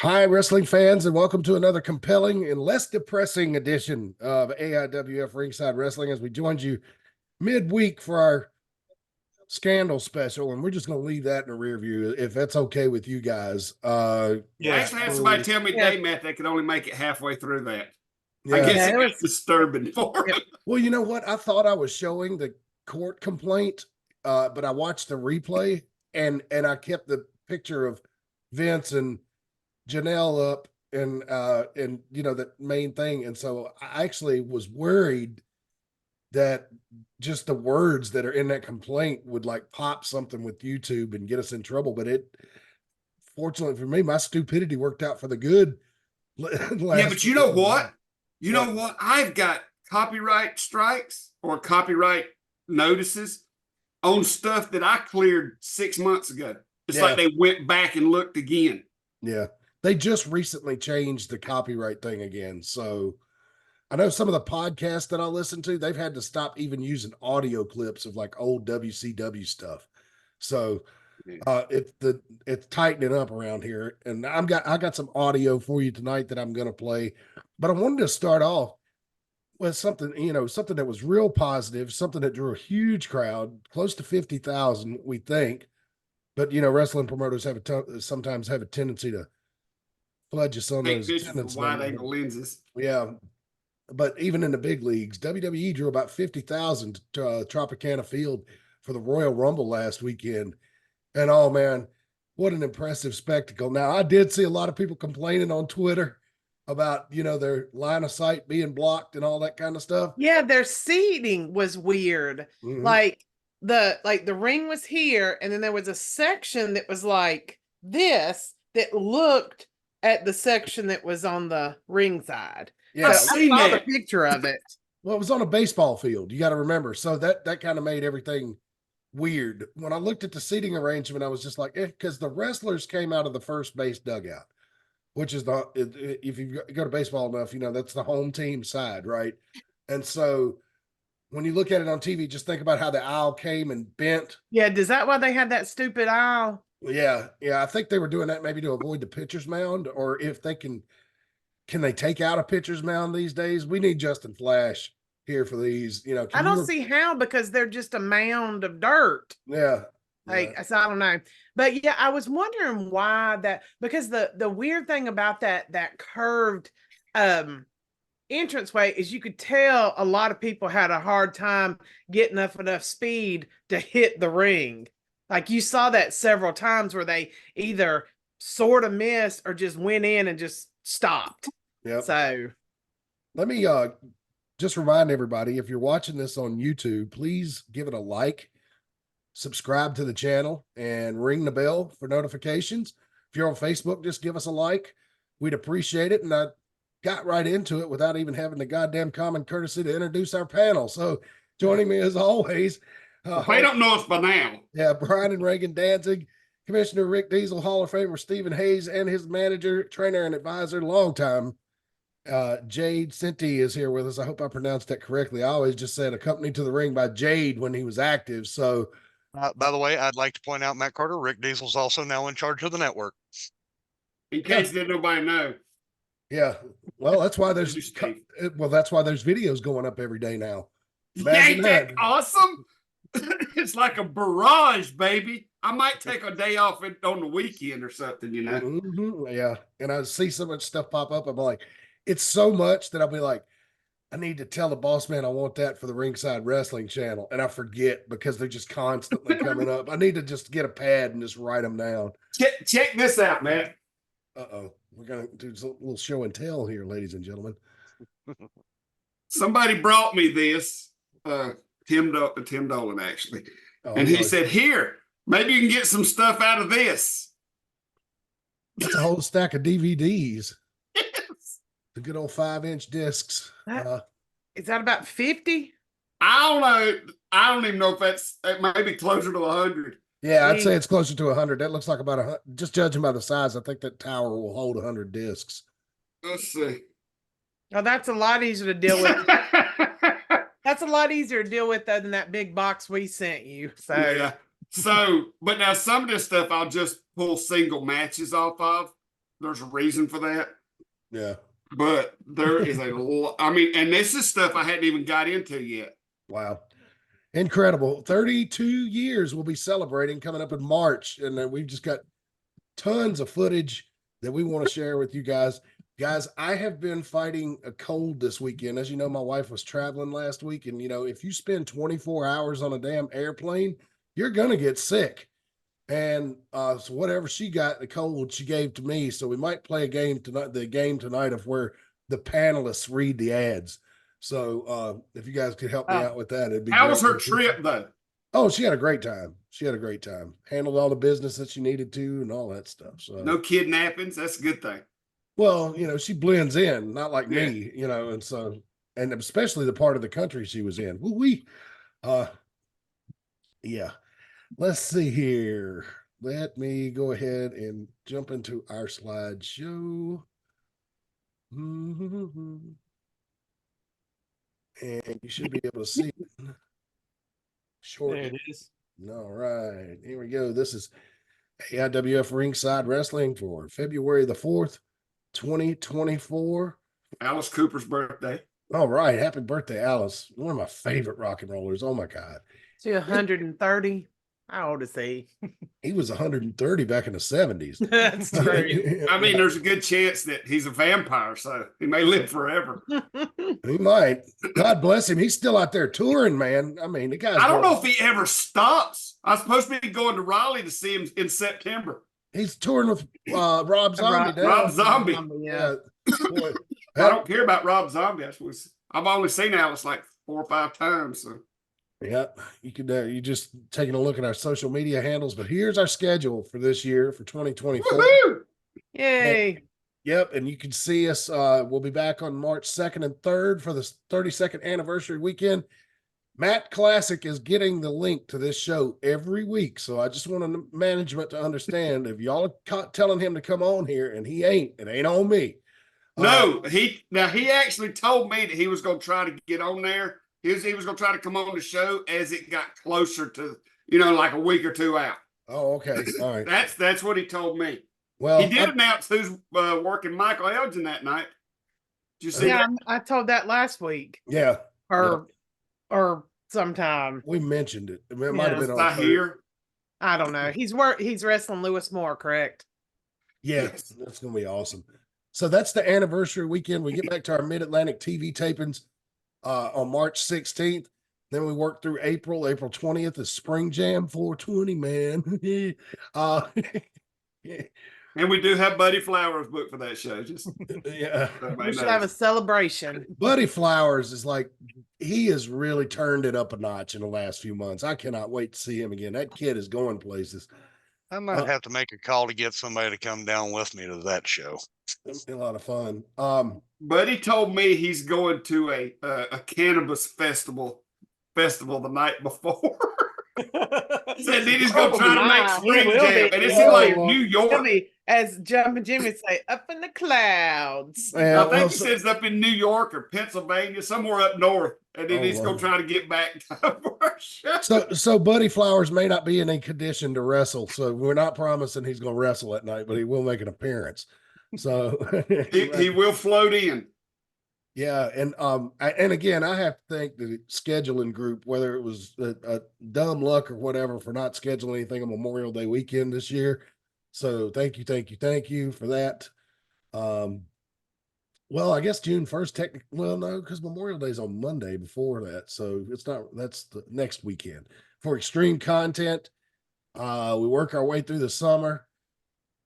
Hi, wrestling fans, and welcome to another compelling and less depressing edition of AIWF Ringside Wrestling as we joined you midweek for our scandal special. And we're just going to leave that in the rear view if that's okay with you guys. I actually had somebody tell me today, Matt, they could only make it halfway through that. I guess it was disturbing for them. Well, you know what? I thought I was showing the court complaint, but I watched the replay and I kept the picture of Vince and Janelle up and you know, that main thing. And so I actually was worried that just the words that are in that complaint would like pop something with YouTube and get us in trouble. But it, fortunately for me, my stupidity worked out for the good. Yeah, but you know what? You know what? I've got copyright strikes or copyright notices on stuff that I cleared 6 months ago. It's like they went back and looked again. Yeah. They just recently changed the copyright thing again. So I know some of the podcasts that I listen to, they've had to stop even using audio clips of like old WCW stuff. So it's tightening up around here. And I got some audio for you tonight that I'm going to play, but I wanted to start off with something, you know, something that was real positive, something that drew a huge crowd, close to 50,000, we think. But, you know, wrestling promoters sometimes have a tendency to flood you on those attendance wide-angle lenses. Yeah. But even in the big leagues, WWE drew about 50,000 to Tropicana Field for the Royal Rumble last weekend. And oh man, what an impressive spectacle. Now, I did see a lot of people complaining on Twitter about, you know, their line of sight being blocked and all that kind of stuff. Yeah, their seating was weird. Mm-hmm. Like the ring was here, and then there was a section that was like this that looked at the section that was on the ringside. Yeah, I saw the picture of it. Well, it was on a baseball field. You got to remember. So that kind of made everything weird. When I looked at the seating arrangement, I was just like, because the wrestlers came out of the first base dugout, which is if you go to baseball enough, you know, that's the home team side, right? And so when you look at it on TV, just think about how the aisle came and bent. Yeah, is that why they had that stupid aisle? Yeah. I think they were doing that maybe to avoid the pitcher's mound, or if they can they take out a pitcher's mound these days? We need Justin Flash here for these, you know. I don't see how, because they're just a mound of dirt. Yeah. So I don't know. But yeah, I was wondering why that, because the weird thing about that curved entranceway is you could tell a lot of people had a hard time getting up enough speed to hit the ring. Like you saw that several times where they either sort of missed or just went in and just stopped. Yeah. So let me just remind everybody, if you're watching this on YouTube, please give it a like, subscribe to the channel, and ring the bell for notifications. If you're on Facebook, just give us a like. We'd appreciate it. And I got right into it without even having the goddamn common courtesy to introduce our panel. So joining me as always, they don't know us by now. Yeah, Brian and Reagan Danzig, Commissioner Rick Diesel, Hall of Famer Stephen Hayes, and his manager, trainer, and advisor, longtime Jade Cinti is here with us. I hope I pronounced that correctly. I always just said accompanied to the ring by Jade when he was active. So, by the way, I'd like to point out, Matt Carter, Rick Diesel's also now in charge of the network. In case didn't nobody know. Yeah, well, that's why there's videos going up every day now. Ain't that awesome? It's like a barrage, baby. I might take a day off on the weekend or something, you know. Mm-hmm. Yeah, and I see so much stuff pop up. I'm like, it's so much that I'll be like, I need to tell the boss man I want that for the Ringside Wrestling channel, and I forget because they're just constantly coming up. I need to just get a pad and just write them down. Check this out, man. We're gonna do a little show and tell here, ladies and gentlemen. Somebody brought me this, Tim Dolan actually, and he said, "Here, maybe you can get some stuff out of this." That's a whole stack of DVDs. Yes, the good old 5-inch discs. Is that about 50? I don't know. I don't even know if it might be closer to 100. Yeah, I'd say it's closer to 100. That looks like about 100. Just judging by the size, I think that tower will hold 100 discs. Let's see. Oh, that's a lot easier to deal with. That's a lot easier to deal with than that big box we sent you. So yeah. So, but now some of this stuff I'll just pull single matches off of. there's a reason for that. Yeah. But there is a lot. I mean, and this is stuff I hadn't even got into yet. Wow. Incredible. 32 years we'll be celebrating coming up in March. And then we've just got tons of footage that we want to share with you guys. Guys, I have been fighting a cold this weekend. As you know, my wife was traveling last week. And, you know, if you spend 24 hours on a damn airplane, you're going to get sick. And so whatever she got, the cold, she gave to me. So we might play a game tonight, the game tonight of where the panelists read the ads. So if you guys could help me out with that, it'd be How great. was her trip though? Oh, she had a great time. She had a great time. Handled all the business that she needed to and all that stuff. So No kidnappings. That's a good thing. well, you know, she blends in, not like me, you know, and so, and especially the part of the country she was in. Yeah. Let's see here. Let me go ahead and jump into our slideshow. And you should be able to see it. Short. There it is. All right. Here we go. This is AIWF Ringside Wrestling for February the 4th, 2024. Alice Cooper's birthday. All right. Happy birthday, Alice. One of my favorite rock and rollers. Oh my God. To 130. How old is he? He was 130 back in the 70s. That's true. I mean, there's a good chance that he's a vampire, so he may live forever. He might. God bless him. He's still out there touring, man. I mean, the guy's I don't know if he ever stops. I was supposed to be going to Raleigh to see him in September. He's touring with Rob Zombie. Rob Zombie. Yeah. Boy, I don't care about Rob Zombie. I've only seen Alice like 4 or 5 times. So. yeah, you could. You just taking a look at our social media handles, but here's our schedule for this year for 2024. Woohoo! Yay. Yep, and you can see us. We'll be back on March 2nd and 3rd for the 32nd anniversary weekend. Matt Classic is getting the link to this show every week, so I just want management to understand if y'all are telling him to come on here and he ain't, it ain't on me. No, he actually told me that he was going to try to get on there. He was going to try to come on the show as it got closer to, like a week or 2 out. Oh, okay. All right. That's what he told me. Well, he did announce who's working Michael Elgin that night. Did you see that? I told that last week. Yeah. Or sometime. We mentioned it. It might have been on I hear. I don't know. He's wrestling Lewis Moore, correct? Yes, that's gonna be awesome. So that's the anniversary weekend. We get back to our Mid Atlantic TV tapings on March 16th. Then we work through April. April 20th is Spring Jam 420, man. And we do have Buddy Flowers booked for that show. Just yeah, We should have a celebration. Buddy Flowers is like, he has really turned it up a notch in the last few months. I cannot wait to see him again. That kid is going places. I might have to make a call to get somebody to come down with me to that show. It'll be a lot of fun. Buddy told me he's going to a cannabis festival the night before. Said he just gonna try to make Spring Jam, and it's in like New York. As Jumpin' Jimmy say, up in the clouds. I think he says up in New York or Pennsylvania, somewhere up north, and then he's gonna try to get back for a show. So Buddy Flowers may not be in a condition to wrestle, so we're not promising he's gonna wrestle that night, but he will make an appearance. So he will float in. Yeah, and again, I have to thank the scheduling group, whether it was a dumb luck or whatever, for not scheduling anything on Memorial Day weekend this year. So thank you for that. Well, I guess June 1st, technically, well, no, because Memorial Day is on Monday before that, so it's not. That's the next weekend for extreme content. We work our way through the summer.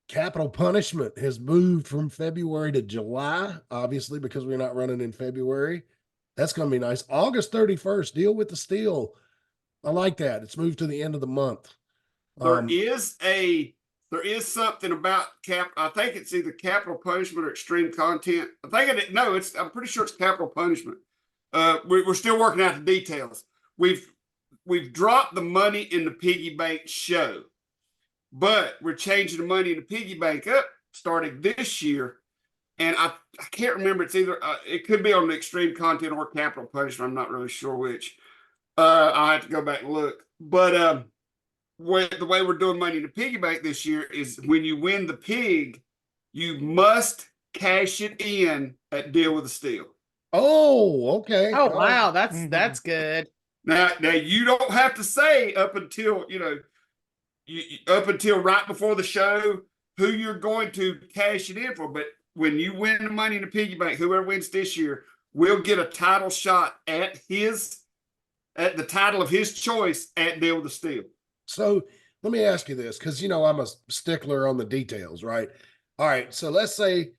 Capital Punishment has moved from February to July, obviously, because we're not running in February. That's going to be nice. August 31st, Deal with the Steel. I like that. It's moved to the end of the month. There is something about I think it's either Capital Punishment or Extreme Content. I'm pretty sure it's Capital Punishment. We're still working out the details. We've dropped the money in the piggy bank show. But we're changing the money in the piggy bank up starting this year. And I can't remember. It's either, it could be on the Extreme Content or Capital Punishment. I'm not really sure which. I'll have to go back and look. But the way we're doing money in the piggy bank this year is when you win the pig, you must cash it in at Deal with the Steel. Oh, okay. Oh wow, that's good. Now you don't have to say up until up until right before the show who you're going to cash it in for. But when you win the money in the piggy bank, whoever wins this year will get a title shot at the title of his choice at Deal with the Steel. So let me ask you this, because I'm a stickler on the details, right? All right, so let's say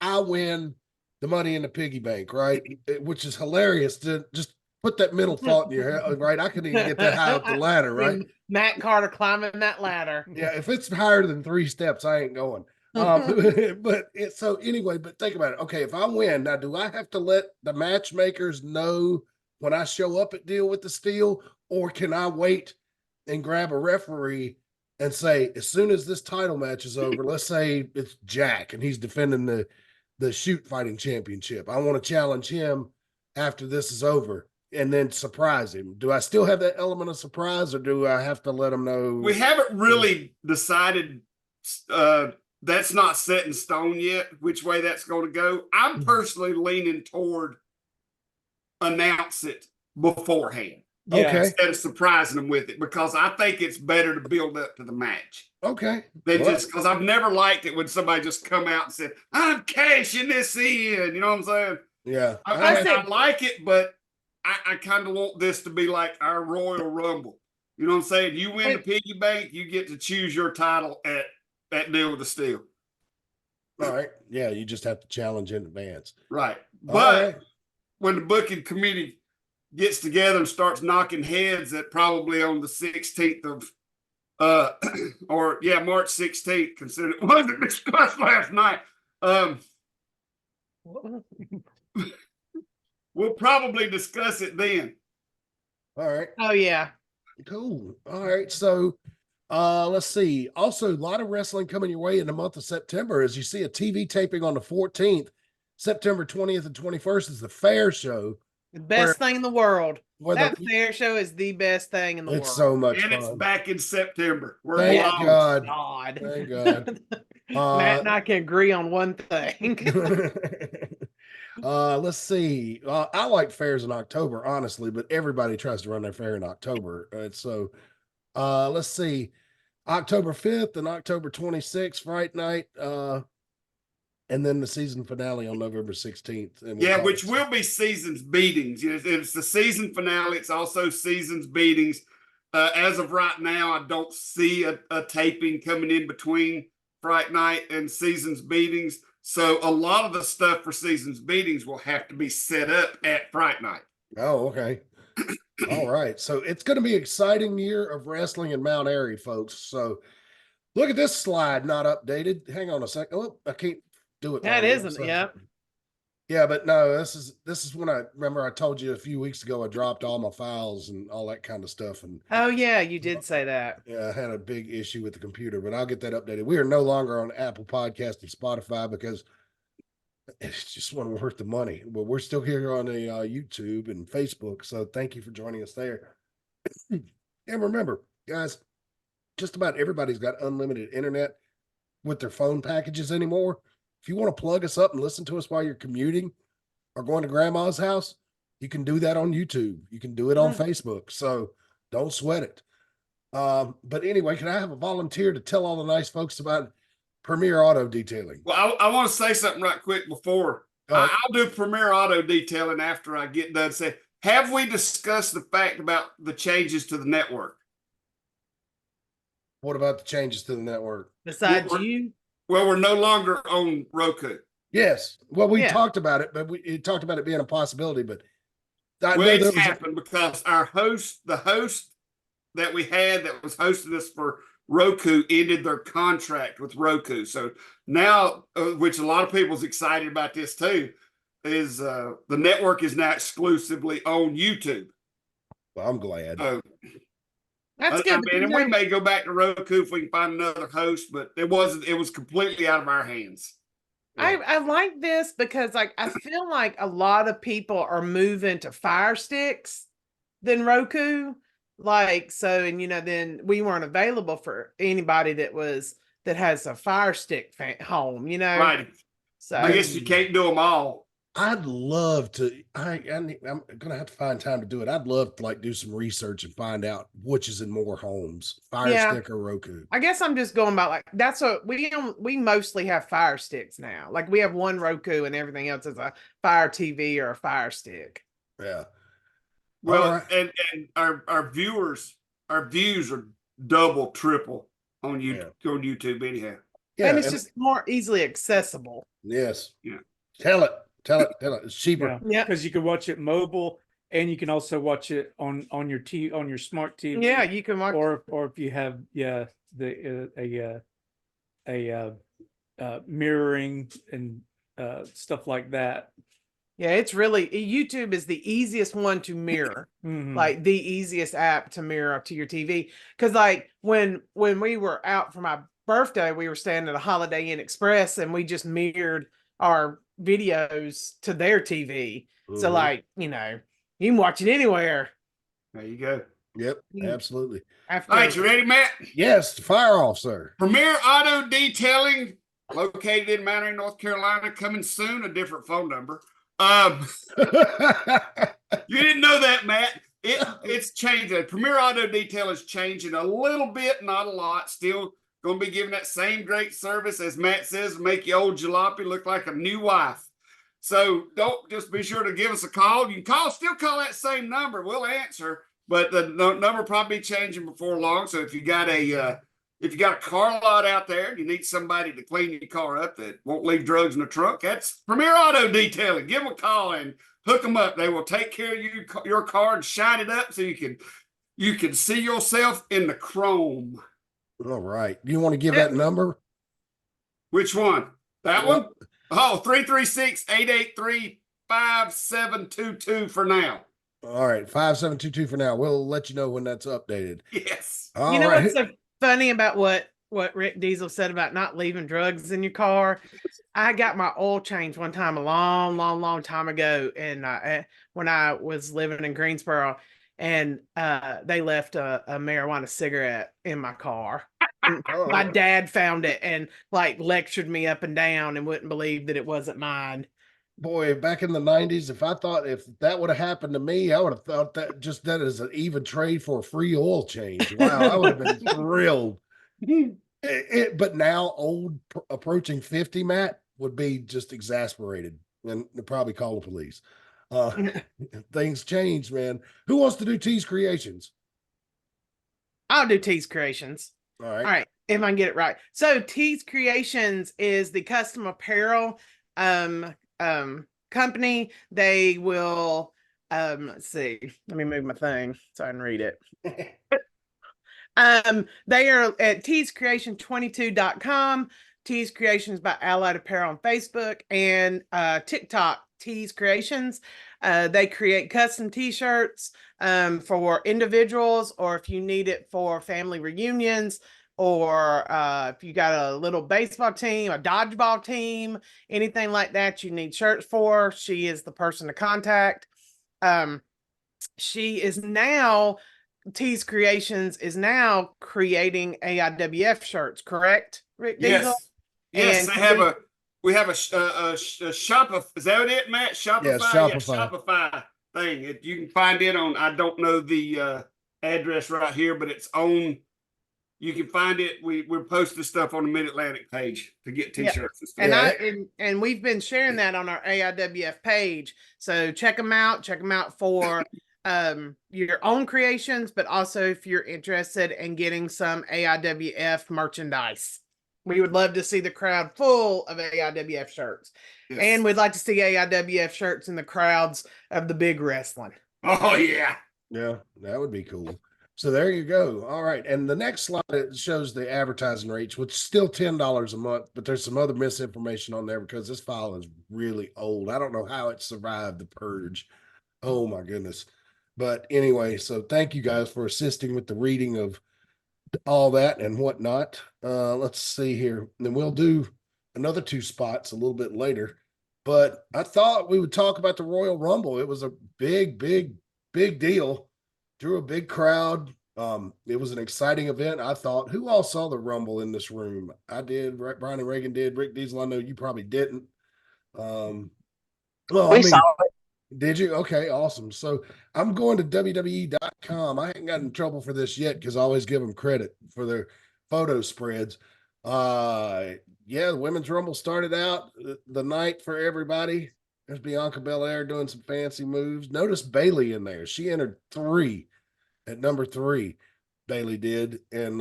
I win the money in the piggy bank, right? Which is hilarious to just put that middle thought in your head, right? I couldn't even get that high up the ladder, right? Matt Carter climbing that ladder. Yeah, if it's higher than 3 steps, I ain't going. So anyway, but think about it. Okay, if I win, now do I have to let the matchmakers know when I show up at Deal with the Steel, or can I wait and grab a referee and say, as soon as this title match is over, let's say it's Jack and he's defending the shoot fighting championship, I want to challenge him after this is over and then surprise him. Do I still have that element of surprise, or do I have to let him know? We haven't really decided. That's not set in stone yet, which way that's going to go. I'm personally leaning toward announce it beforehand. Okay. Instead of surprising them with it, because I think it's better to build up to the match. Okay. Just because I've never liked it when somebody just come out and said, I'm cashing this in. You know what I'm saying? Yeah. I like it, but I kind of want this to be like our Royal Rumble. You know what I'm saying? You win the piggy bank, you get to choose your title at Deal with the Steel. All right. Yeah, you just have to challenge in advance. Right. But when the booking committee gets together and starts knocking heads at probably on the 16th of March 16th, considering it wasn't discussed last night. We'll probably discuss it then. All right. Oh yeah. Cool. All right. So let's see. Also, a lot of wrestling coming your way in the month of September. As you see, a TV taping on the 14th, September 20th and 21st is the Fair Show. The best thing in the world. That Fair Show is the best thing in the world. It's so much fun. And it's back in September. Thank God. Thank God. Matt and I can agree on one thing. Let's see. I like fairs in October, honestly, but everybody tries to run their fair in October. So let's see. October 5th and October 26th, Fright Night. And then the season finale on November 16th. Which will be seasons beatings. It's the season finale. It's also seasons beatings. As of right now, I don't see a taping coming in between Fright Night and seasons beatings. So a lot of the stuff for seasons beatings will have to be set up at Fright Night. Oh, okay. All right. So it's going to be an exciting year of wrestling in Mount Airy, folks. So look at this slide, not updated. Hang on a second. Oh, I can't do it. That isn't, yeah. Yeah, but no, this is when I remember I told you a few weeks ago I dropped all my files and all that kind of stuff. And oh yeah, you did say that. Yeah, I had a big issue with the computer, but I'll get that updated. We are no longer on Apple Podcast and Spotify because it's just wasn't worth the money. But we're still here on the YouTube and Facebook. So thank you for joining us there. And remember, guys, just about everybody's got unlimited internet with their phone packages anymore. If you want to plug us up and listen to us while you're commuting or going to grandma's house, you can do that on YouTube. You can do it on Facebook. So don't sweat it. But anyway, can I have a volunteer to tell all the nice folks about Premier Auto Detailing? Well, I want to say something right quick before. I'll do Premier Auto Detailing after I get done. Say, have we discussed the fact about the changes to the network? What about the changes to the network? Besides you? Well, we're no longer on Roku. Yes. Well, we talked about it, but we talked about it being a possibility. But it's happened because the host that we had that was hosting us for Roku ended their contract with Roku. So now, which a lot of people's excited about this too, is the network is now exclusively on YouTube. Well, I'm glad. That's good. And we may go back to Roku if we can find another host, but it was completely out of our hands. I like this because I feel like a lot of people are moving to Fire Sticks than Roku. Then we weren't available for anybody that was that has a Fire Stick home, you know? Right. So I guess you can't do them all. I'd love to. I'm gonna have to find time to do it. I'd love to like do some research and find out which is in more homes, Fire Yeah. Stick or Roku. I guess I'm just going by like that's what we mostly have Fire Sticks now. Like we have one Roku and everything else is a Fire TV or a Fire Stick. Yeah. Well, right. and our views are double, triple on YouTube anyhow. Yeah, and it's just more easily accessible. Yes. Yeah. Tell it. It's cheaper. Yeah. Because you can watch it mobile and you can also watch it on your TV, on your smart TV. Yeah, you can watch or if you have mirroring and stuff like that. Yeah, it's really YouTube is the easiest one to mirror. Like the easiest app to mirror up to your TV. Because like when we were out for my birthday, we were staying at a Holiday Inn Express and we just mirrored our videos to their TV. So like, you know, you can watch it anywhere. There you go. Yep, absolutely. All right, you ready, Matt? Yes, fire off, sir. Premier Auto Detailing, located in Mount Airy, North Carolina, coming soon, a different phone number. You didn't know that, Matt. It's changing. Premier Auto Detail is changing a little bit, not a lot. Still going to be giving that same great service, as Matt says, make your old jalopy look like a new wife. So don't just be sure to give us a call. You can still call that same number. We'll answer, but the number probably be changing before long. So if you got a car lot out there, you need somebody to clean your car up that won't leave drugs in the trunk, that's Premier Auto Detailing. Give them a call and hook them up. They will take care of your car and shine it up so you can see yourself in the chrome. All right. You want to give that number? Which one? That one? Oh, 336-883-5722 for now. All right. 5722 for now. We'll let you know when that's updated. Yes. All you know right. what's so funny about what Rick Diesel said about not leaving drugs in your car? I got my oil changed one time a long time ago, and when I was living in Greensboro, and they left a marijuana cigarette in my car. My dad found it and like lectured me up and down and wouldn't believe that it wasn't mine. Boy, back in the 90s, if that would have happened to me, I would have thought that is an even trade for a free oil change. Wow, I would have been thrilled. But now, approaching 50, Matt would be just exasperated and probably call the police. Things change, man. Who wants to do T's Creations? I'll do T's Creations. All right. All right, if I can get it right. So T's Creations is the custom apparel company. They will let's see. Let me move my thing so I can read it. They are at tscreation22.com, T's Creations by Allied Apparel on Facebook, and TikTok, T's Creations. They create custom t-shirts for individuals, or if you need it for family reunions, or if you got a little baseball team, a dodgeball team, anything like that you need shirts for, she is the person to contact. She is now, T's Creations is now creating AIWF shirts, correct, Rick Diesel? Yes, we have a Shopify. Is that it, Matt? Shopify? Yeah, Shopify. Yeah, Shopify thing. You can find it on, I don't know the address right here, but it's on, you can find it. We're posting stuff on the Mid Atlantic page to get t-shirts and stuff. And we've been sharing that on our AIWF page. So check them out for your own creations, but also if you're interested in getting some AIWF merchandise. We would love to see the crowd full of AIWF shirts. Yes. And we'd like to see AIWF shirts in the crowds of the big wrestling. Oh, yeah. Yeah, that would be cool. So there you go. All right. And the next slide, it shows the advertising rates, which is still $10 a month, but there's some other misinformation on there because this file is really old. I don't know how it survived the purge. Oh, my goodness. But anyway, so thank you guys for assisting with the reading of all that and whatnot. Let's see here. And then we'll do another 2 spots a little bit later. But I thought we would talk about the Royal Rumble. It was a big deal. Drew a big crowd. It was an exciting event. I thought, who all saw the Rumble in this room? I did. Brian and Reagan did. Rick Diesel, I know you probably didn't. Well, We saw it. did you? Okay, awesome. So I'm going to WWE.com. I ain't got in trouble for this yet because I always give them credit for their photo spreads. Yeah, the Women's Rumble started out the night for everybody. There's Bianca Belair doing some fancy moves. Notice Bailey in there. She entered 3 at number 3. Bailey did. And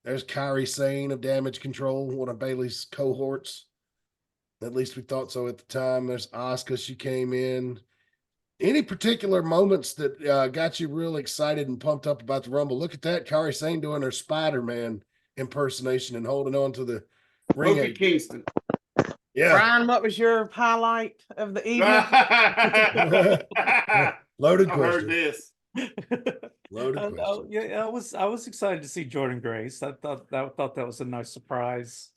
there's Kairi Sane of Damage Control, one of Bailey's cohorts. At least we thought so at the time. There's Asuka. She came in. Any particular moments that got you real excited and pumped up about the Rumble? Look at that. Kairi Sane doing her Spider-Man impersonation and holding on to the ring. Kofi Kingston. Yeah. Brian, what was your highlight of the evening? Loaded I question. heard this. Loaded question. Yeah, I was excited to see Jordan Grace. I thought that was a nice surprise.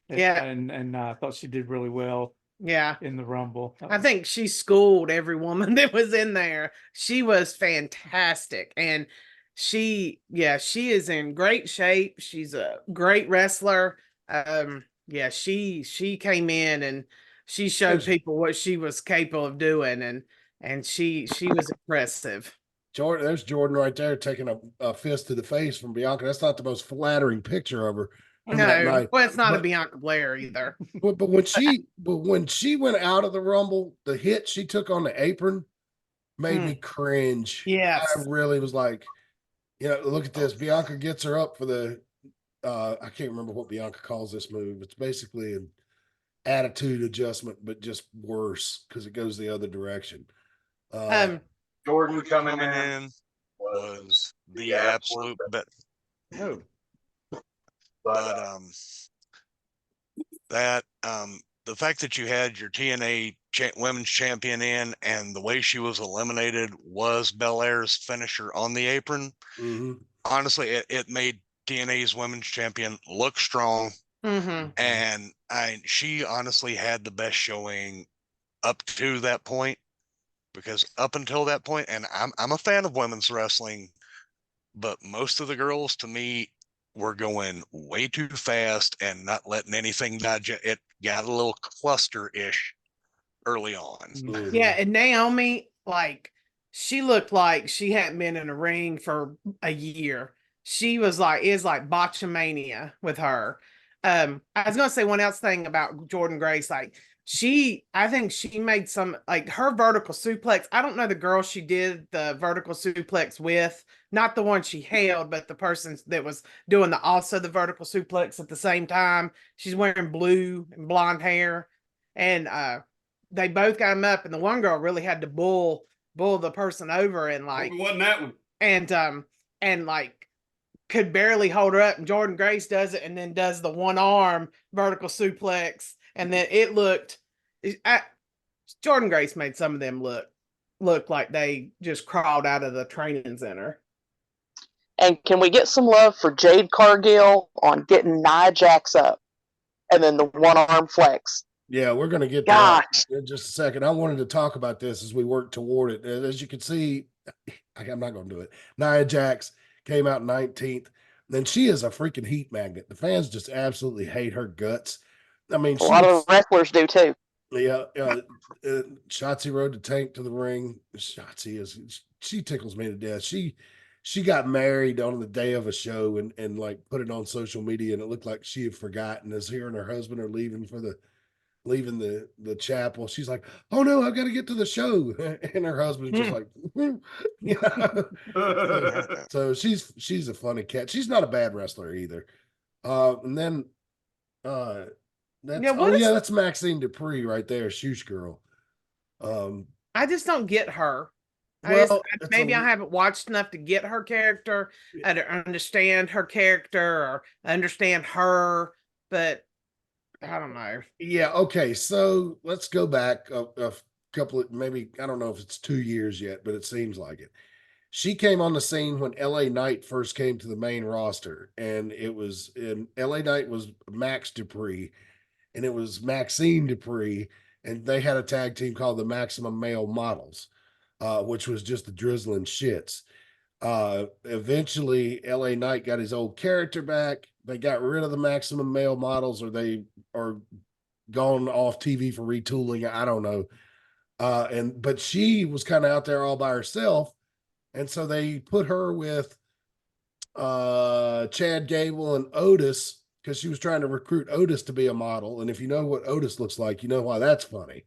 Yeah. And I thought she did really well Yeah. in the Rumble. I think she schooled every woman that was in there. She was fantastic. And she is in great shape. She's a great wrestler. Yeah, she came in and she showed people what she was capable of doing, and she was impressive. There's Jordan right there taking a fist to the face from Bianca. That's not the most flattering picture of her. No, well, it's not a Bianca Blair either. But when she went out of the Rumble, the hit she took on the apron made me cringe. Yes. I really was like, look at this. Bianca gets her up for the I can't remember what Bianca calls this move. It's basically an attitude adjustment, but just worse because it goes the other direction. Jordan Coming in was the absolute best. Oh. But the fact that you had your TNA women's champion in and the way she was eliminated was Belair's finisher on the apron. Mm-hmm. Honestly, it made TNA's women's champion look strong. Mm-hmm. And she honestly had the best showing up to that point, because up until that point, and I'm a fan of women's wrestling, but most of the girls to me were going way too fast and not letting anything digest. It got a little cluster-ish early on. Mm-hmm. Yeah, and Naomi, she looked like she hadn't been in a ring for a year. She was is like botchamania with her. I was gonna say one else thing about Jordan Grace. I think she made some, her vertical suplex. I don't know the girl she did the vertical suplex with, not the one she held, but the person that was doing the vertical suplex at the same time. She's wearing blue and blonde hair, and they both got him up, and the one girl really had to bull the person over, and wasn't that one? And could barely hold her up, and Jordan Grace does it and then does the one arm vertical suplex, and then it looked Jordan Grace made some of them look like they just crawled out of the training center. And can we get some love for Jade Cargill on getting Nia Jax up and then the one arm flex? Yeah, we're going to get that in just a second. I wanted to talk about this as we work toward it. As you can see, I'm not going to do it. Nia Jax came out 19th. Then she is a freaking heat magnet. The fans just absolutely hate her guts. I mean, a lot of wrestlers do too. Yeah, Shotzi rode the tank to the ring. Shotzi she tickles me to death. She got married on the day of a show and put it on social media, and it looked like she had forgotten. As her and her husband are leaving the chapel, she's like, "Oh no, I've got to get to the show," and her husband's just like, So she's a funny cat. She's not a bad wrestler either. And then that's Maxine Dupree right there, Shoosh Girl. I just don't get her. Maybe I haven't watched enough to get her character, to understand her character or understand her, but I don't know. Yeah, okay, so let's go back a couple of, maybe, I don't know if it's 2 years yet, but it seems like it. She came on the scene when LA Knight first came to the main roster, and LA Knight was Max Dupree, and it was Maxine Dupree, and they had a tag team called the Maximum Male Models, which was just the drizzling shits. Eventually LA Knight got his old character back. They got rid of the maximum male models, or they are gone off TV for retooling. I don't know. But she was kind of out there all by herself. And so they put her with Chad Gable and Otis, because she was trying to recruit Otis to be a model. And if you know what Otis looks like, you know why that's funny.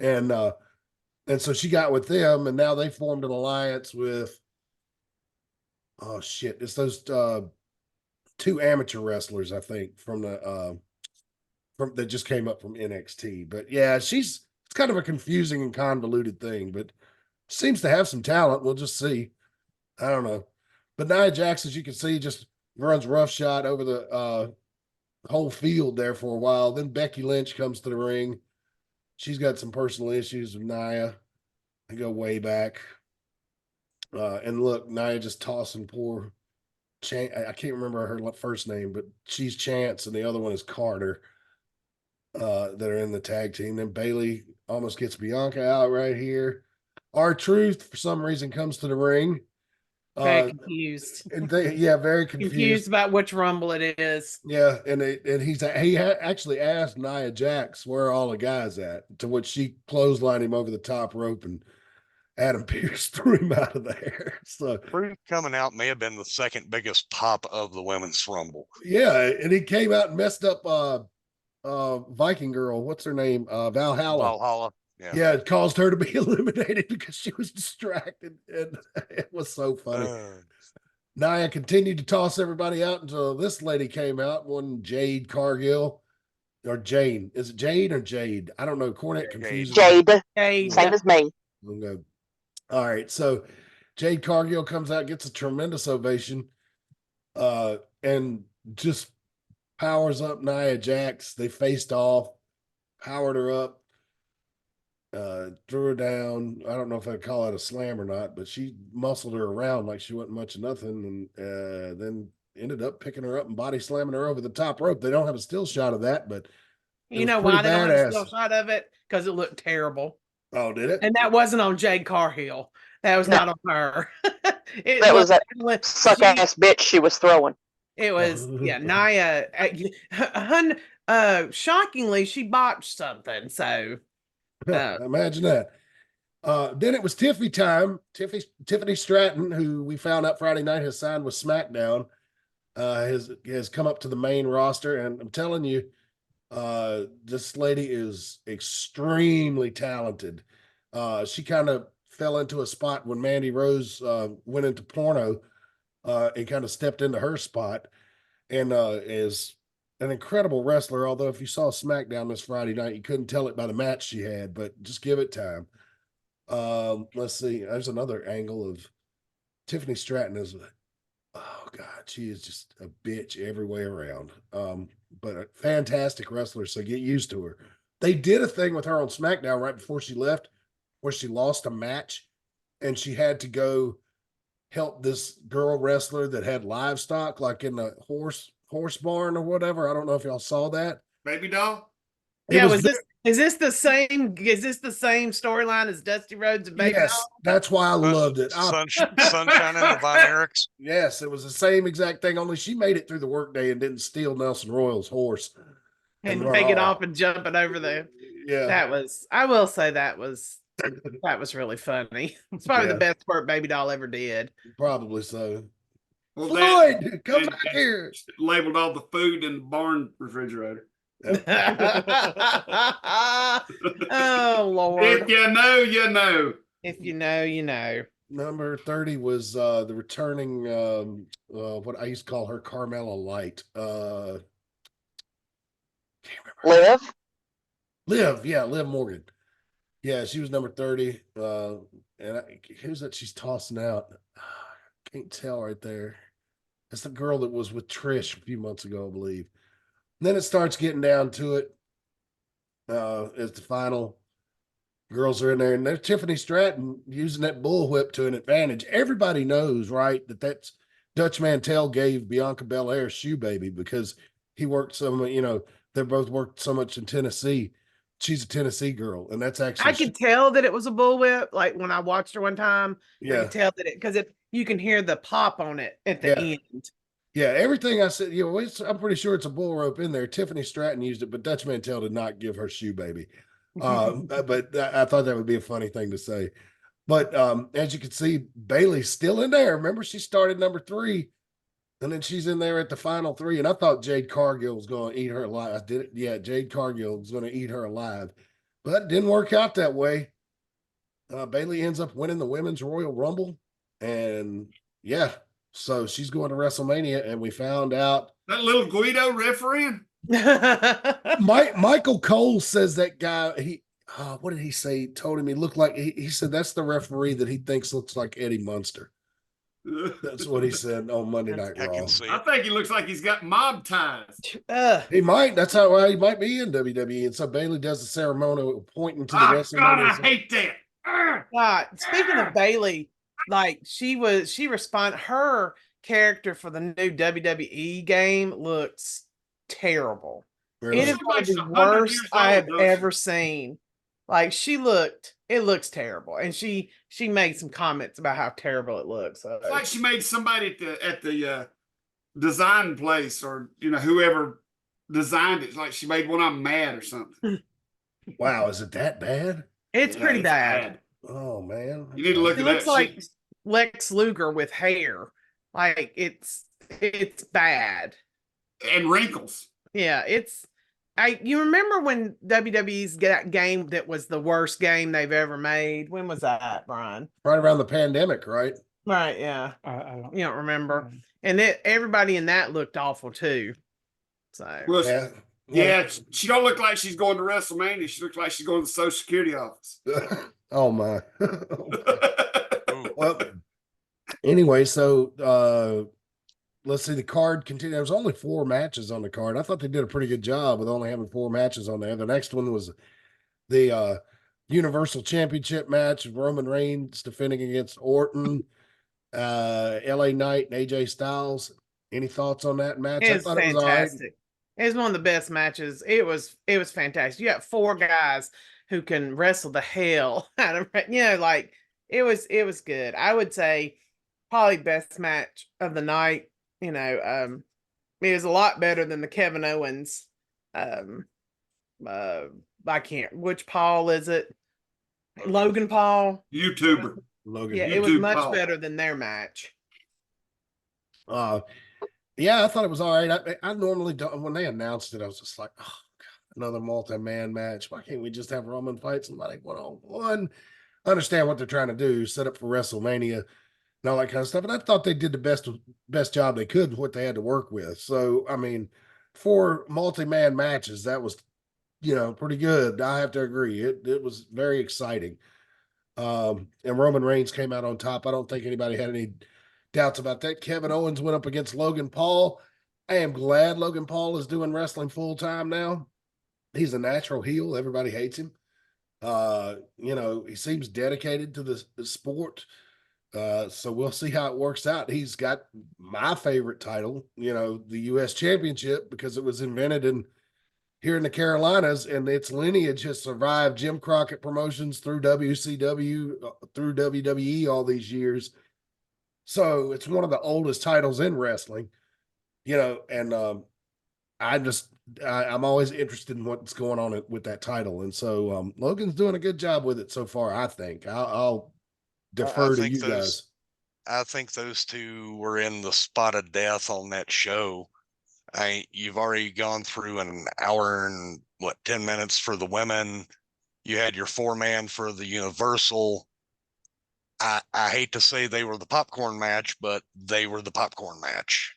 And so she got with them, and now they formed an alliance with, oh shit, it's those two amateur wrestlers, I think, from that just came up from NXT. But yeah, it's kind of a confusing and convoluted thing, but seems to have some talent. We'll just see. I don't know. But Nia Jax, as you can see, just runs roughshod over the whole field there for a while. Then Becky Lynch comes to the ring. She's got some personal issues with Nia. They go way back. And look, Nia just tossing poor Chance. I can't remember her first name, but she's Chance, and the other one is Carter, that are in the tag team. Then Bailey almost gets Bianca out right here. R-Truth, for some reason, comes to the ring. Very confused. And very Confused about which Rumble it is. Yeah, and he actually asked Nia Jax where are all the guys at, to which she clotheslined him over the top rope, and Adam Pearce threw him out of there. So Truth coming out may have been the second biggest pop of the women's Rumble. Yeah, and he came out and messed up Viking girl. What's her name? Valhalla. Yeah, it caused her to be eliminated because she was distracted, and it was so funny. Nia continued to toss everybody out until this lady came out, one Jade Cargill, or Jane. Is it Jade or Jade? I don't know. Cornette confuses Jade. Jade. Same as me. Okay. All right, so Jade Cargill comes out, gets a tremendous ovation, and just powers up Nia Jax. They faced off, powered her up, threw her down. I don't know if I'd call it a slam or not, but she muscled her around like she wasn't much of nothing, and then ended up picking her up and body slamming her over the top rope. They don't have a still shot of that, but you know why they don't have a still shot of it? Because it looked terrible. Oh, did it? And that wasn't on Jade Cargill. That was not on her. That was that suck ass bitch she was throwing. It was, Nia. Shockingly, she botched something. So imagine that. Then it was Tiffany time. Tiffany Stratton, who we found out Friday night has signed with SmackDown, has come up to the main roster, and I'm telling you, this lady is extremely talented. She kind of fell into a spot when Mandy Rose went into porno, and kind of stepped into her spot, and is an incredible wrestler. Although if you saw SmackDown this Friday night, you couldn't tell it by the match she had, but just give it time. Let's see. There's another angle of Tiffany Stratton oh God, she is just a bitch every way around. But a fantastic wrestler, so get used to her. They did a thing with her on SmackDown right before she left, where she lost a match, and she had to go help this girl wrestler that had livestock, like in the horse barn or whatever. I don't know if y'all saw that. Baby doll? Is this the same storyline as Dusty Rhodes and Baby Yes, Doll? that's why I loved it. Sunshine and the Von Erichs. Yes, it was the same exact thing, only she made it through the workday and didn't steal Nelson Royal's horse. And take it off and jump it over there. Yeah. I will say that was really funny. It's probably the best work Baby Doll ever did. Probably so. Well, Floyd, come back here. Labeled all the food in the barn refrigerator. Oh Lord. If you know, you know. If you know, you know. Number 30 was the returning what I used to call her Carmella Light. Can't remember. Liv Morgan. Yeah, she was number 30. And who's that she's tossing out? Can't tell right there. That's the girl that was with Trish a few months ago, I believe. And then it starts getting down to it. As the final girls are in there, and there's Tiffany Stratton using that bullwhip to an advantage. Everybody knows, right, that's Dutch Mantell gave Bianca Belair shoe baby because he worked they both worked so much in Tennessee. She's a Tennessee girl, and that's actually I could tell that it was a bullwhip. Like when I watched her one time, I could tell that because you can hear the pop on it at the end. Yeah, everything I said, I'm pretty sure it's a bull rope in there. Tiffany Stratton used it, but Dutch Mantell did not give her shoe baby. But I thought that would be a funny thing to say. But as you can see, Bailey's still in there. Remember, she started number 3, and then she's in there at the final 3. And I thought Jade Cargill was going to eat her alive. I did it. Yeah, Jade Cargill was going to eat her alive, but it didn't work out that way. Bailey ends up winning the Women's Royal Rumble, and yeah, so she's going to WrestleMania. And we found out that little Guido refereeing. Michael Cole says that guy. What did he say? Told him he looked like he said that's the referee that he thinks looks like Eddie Munster. That's what he said on Monday Night Raw. I think he looks like he's got mob ties. He might. That's how he might be in WWE. And so Bailey does the ceremonial pointing to the WrestleMania. God, I hate that. Speaking of Bailey, like her character for the new WWE game looks terrible. Really? It is one of the worst I have ever seen. Like it looks terrible, and she made some comments about how terrible it looks. So. It's like she made somebody at the design place, or whoever designed it. It's like she made one of them mad or something. Wow, is it that bad? It's pretty bad. Oh man, you need to look at that. It looks like Lex Luger with hair. Like it's bad and wrinkles. Yeah, you remember when WWE's game that was the worst game they've ever made? When was that, Brian? Right around the pandemic, right? Right, yeah. You don't remember. And everybody in that looked awful too. So yeah, she don't look like she's going to WrestleMania. She looks like she's going to the Social Security office. Oh my. Well, anyway, so let's see, the card continued. There was only 4 matches on the card. I thought they did a pretty good job with only having 4 matches on there. The next one was the Universal Championship match, Roman Reigns defending against Orton, LA Knight, and AJ Styles. Any thoughts on that match? It was fantastic. It was all right. It was one of the best matches. It was fantastic. You got 4 guys who can wrestle the hell out of it was good. I would say probably best match of the night. It was a lot better than the Kevin Owens. Which Paul is it? Logan Paul? YouTuber. Logan. Yeah, YouTube it was much Paul. better than their match. Yeah, I thought it was all right. I normally don't. When they announced it, I was just like, oh, God, another multi-man match. Why can't we just have Roman fight somebody one-on-one? I understand what they're trying to do, set up for WrestleMania and all that kind of stuff. And I thought they did the best job they could with what they had to work with. So, I mean, 4 multi-man matches, that was, pretty good. I have to agree. It was very exciting. And Roman Reigns came out on top. I don't think anybody had any doubts about that. Kevin Owens went up against Logan Paul. I am glad Logan Paul is doing wrestling full time now. He's a natural heel. Everybody hates him. He seems dedicated to the sport. So we'll see how it works out. He's got my favorite title, the U.S. Championship, because it was invented here in the Carolinas, and its lineage has survived Jim Crockett Promotions through WCW, through WWE all these years. So it's one of the oldest titles in wrestling, and I'm always interested in what's going on with that title. And so Logan's doing a good job with it so far, I think. I'll defer to you guys. I think those 2 were in the spot of death on that show. You've already gone through an hour and 10 minutes for the women. You had your 4-man for the Universal. I hate to say they were the popcorn match, but they were the popcorn match.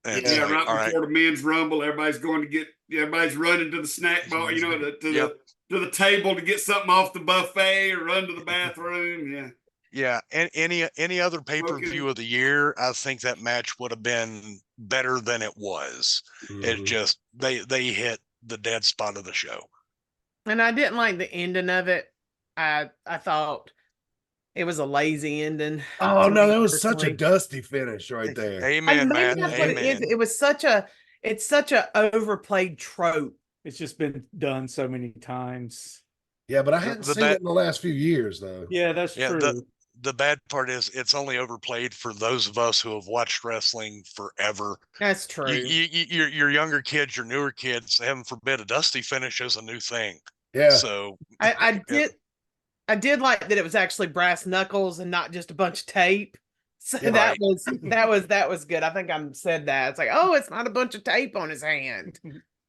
Right before the men's rumble, everybody's running to the snack bar, to the table to get something off the buffet or run to the bathroom. Yeah. Yeah, and any other pay-per-view of the year, I think that match would have been better than it was. Mm-hmm. It just they hit the dead spot of the show. And I didn't like the ending of it. I thought it was a lazy ending. Oh no, that was such a dusty finish right there. Amen, man. That's what it is. It was such a overplayed trope. It's just been done so many times. Yeah, but I hadn't seen it in the last few years, though. Yeah, that's true. the bad part is it's only overplayed for those of us who have watched wrestling forever. That's true. Your younger kids, your newer kids, heaven forbid, a Dusty finish is a new thing. Yeah. So I did like that it was actually brass knuckles and not just a bunch of tape. So Yeah, that right. was good. I think I said that. It's like, oh, it's not a bunch of tape on his hand.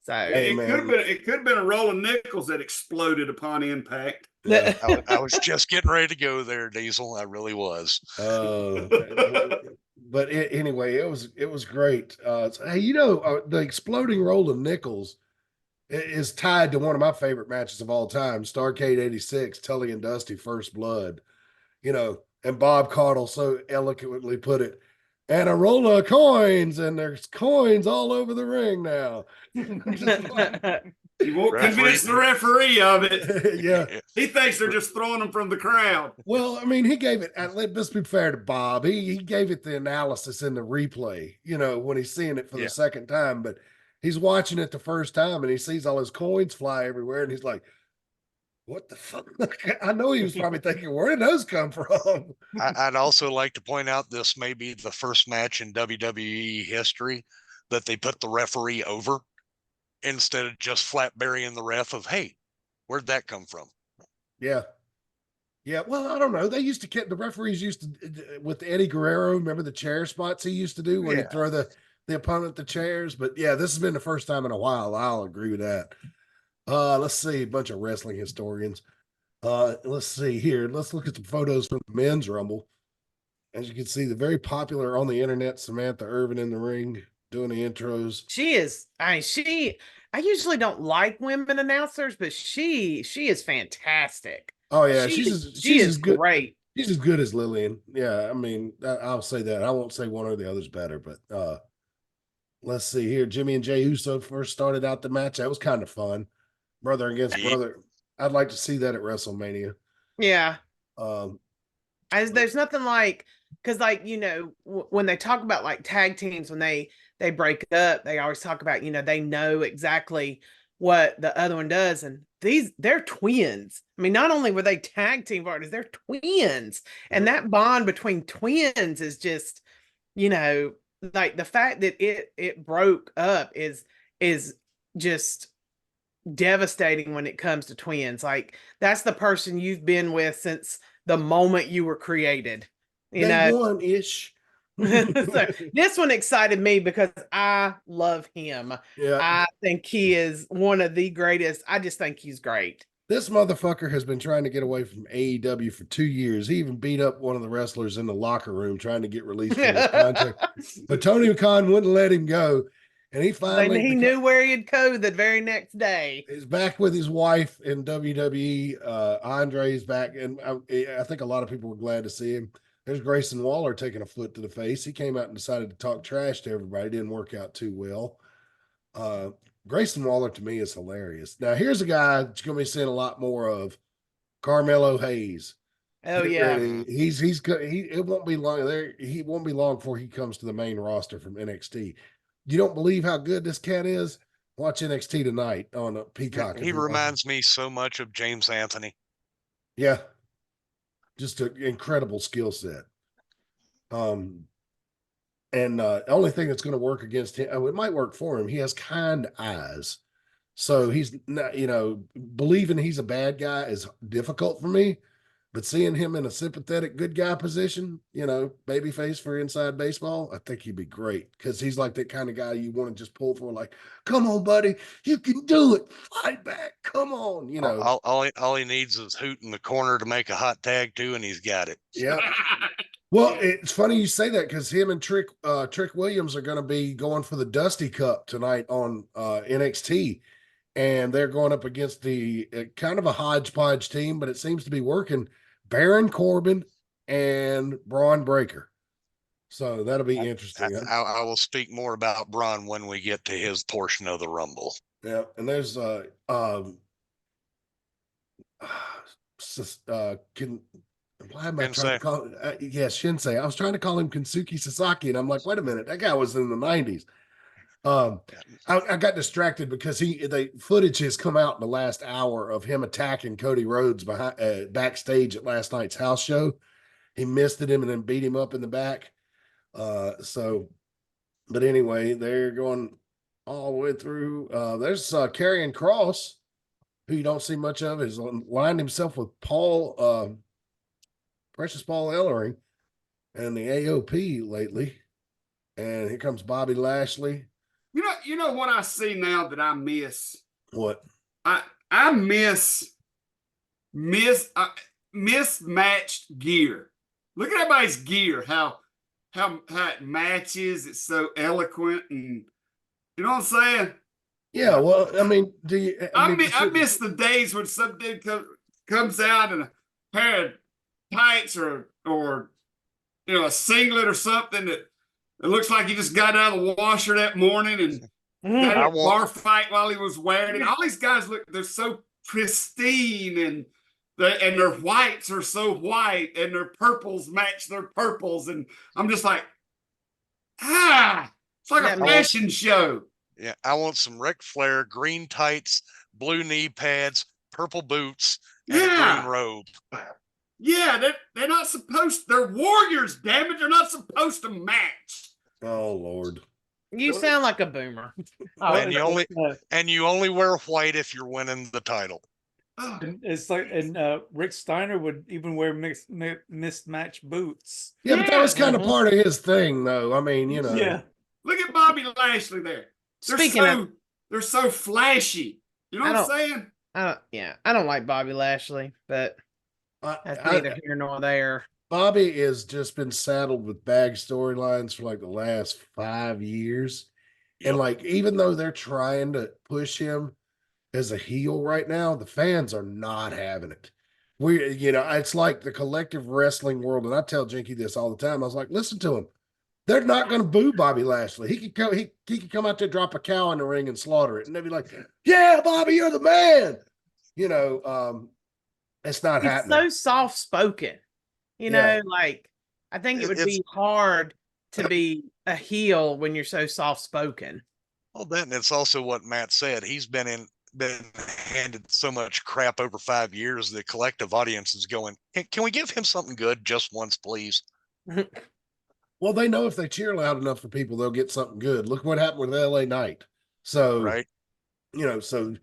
So Hey, it could have been a roll of nickels that exploded upon impact. Yeah. I was just getting ready to go there, Diesel. I really was. But anyway, it was great. Hey, the exploding roll of nickels is tied to one of my favorite matches of all time, Starrcade '86, Tully and Dusty First Blood. And Bob Caudle so eloquently put it, and a roll of coins, and there's coins all over the ring now. You won't convince the referee of it. Yeah. He thinks they're just throwing them from the crowd. Well, I mean, he gave it, let's be fair to Bob. He gave it the analysis in the replay, when he's seeing it for the second time, but he's watching it the first time and he sees all his coins fly everywhere and he's like, what the fuck? I know he was probably thinking, where did those come from? I'd also like to point out this may be the first match in WWE history that they put the referee over instead of just flat burying the ref of, hey, where'd that come from? Yeah. Yeah. Well, I don't know. They used to the referees used to, with Eddie Guerrero, remember the chair spots he used to do where he'd throw the opponent the chairs. But yeah, this has been the first time in a while. I'll agree with that. Let's see, a bunch of wrestling historians. Let's see here. Let's look at the photos from the men's rumble. As you can see, the very popular on the internet Samantha Irvin in the ring doing the intros. She is. I usually don't like women announcers, but she is fantastic. Oh yeah, she's as good. Great. She's as good as Lillian. Yeah, I mean, I'll say that. I won't say one or the other's better, but let's see here. Jimmy and Jey Uso first started out the match. That was kind of fun. Brother against brother. I'd like to see that at WrestleMania. Yeah. There's nothing like, because when they talk about like tag teams, when they break up, they always talk about, they know exactly what the other one does. And they're twins. I mean, not only were they tag team partners, they're twins. And that bond between twins is just, like the fact that it broke up is just devastating when it comes to twins. Like, that's the person you've been with since the moment you were created. Day one-ish. So this one excited me because I love him. Yeah. I think he is one of the greatest. I just think he's great. This motherfucker has been trying to get away from AEW for 2 years. He even beat up one of the wrestlers in the locker room trying to get released from his contract. But Tony Khan wouldn't let him go. And he finally knew where he'd go the very next day. He's back with his wife in WWE. Andre's back, and I think a lot of people were glad to see him. There's Grayson Waller taking a foot to the face. He came out and decided to talk trash to everybody. Didn't work out too well. Grayson Waller to me is hilarious. Now here's a guy that you're going to be seeing a lot more of, Carmelo Hayes. Oh yeah, it won't be long there. He won't be long before he comes to the main roster from NXT. You don't believe how good this cat is? Watch NXT tonight on a Peacock. He reminds me so much of James Anthony. Yeah. Just an incredible skill set. And the only thing that's going to work against him, it might work for him. He has kind eyes. So he's not, believing he's a bad guy is difficult for me. But seeing him in a sympathetic good guy position, babyface for Inside Baseball, I think he'd be great because he's like that kind of guy you want to just pull for, like, come on, buddy, you can do it. Fight back. Come on. All he needs is Hoot in the corner to make a hot tag too, and he's got it. Yeah. Well, it's funny you say that because him and Trick Williams are going to be going for the Dusty Cup tonight on NXT. And they're going up against the kind of a hodgepodge team, but it seems to be working. Baron Corbin and Braun Breaker. So that'll be interesting. I will speak more about Braun when we get to his portion of the Rumble. Yeah, and there's why am I trying to call Shinsei. I was trying to call him Kensuke Sasaki, and I'm like, wait a minute, that guy was in the 90s. I got distracted because the footage has come out in the last hour of him attacking Cody Rhodes behind backstage at last night's house show, he misted him and then beat him up in the back. But anyway, they're going all the way through. There's Karrion Kross, who you don't see much of, is lined himself with Precious Paul Ellering and the AOP lately. And here comes Bobby Lashley. You know what I see now that I miss? What? I mismatched gear. Look at everybody's gear, how it matches. It's so eloquent, and you know what I'm saying? Yeah, well, I mean, I miss the days when some dude comes out in a pair of tights or a singlet or something that it looks like he just got out of the washer that morning and got in a bar fight while he was wearing it. All these guys they're so pristine, and their whites are so white, and their purples match their purples, and I'm just like, it's like a fashion show. Yeah, I want some Ric Flair green tights, blue knee pads, purple boots, and a green robe. Yeah, they're not supposed. They're warriors, damn it! They're not supposed to match. Oh Lord, you sound like a boomer. And you only wear white if you're winning the title. And it's like, and Rick Steiner would even wear mismatched boots. Yeah, but that was kind of part of his thing, though. I mean, you know. Yeah. Look at Bobby Lashley there. They're so flashy. You know what I'm saying? I don't like Bobby Lashley, but that's neither here nor there. Bobby has just been saddled with bag storylines for like the last 5 years. Yep. And like, even though they're trying to push him as a heel right now, the fans are not having it. It's like the collective wrestling world. And I tell Jinky this all the time. I was like, listen to him. They're not going to boo Bobby Lashley. He could come out there, drop a cow in the ring and slaughter it. And they'd be like, yeah, Bobby, you're the man. It's not happening. He's so soft-spoken. Like, I think it would be hard to be a heel when you're so soft-spoken. Well, then it's also what Matt said. He's been handed so much crap over 5 years. The collective audience is going, can we give him something good just once, please? Well, they know if they cheer loud enough for people, they'll get something good. Look what happened with LA Knight. So, right. So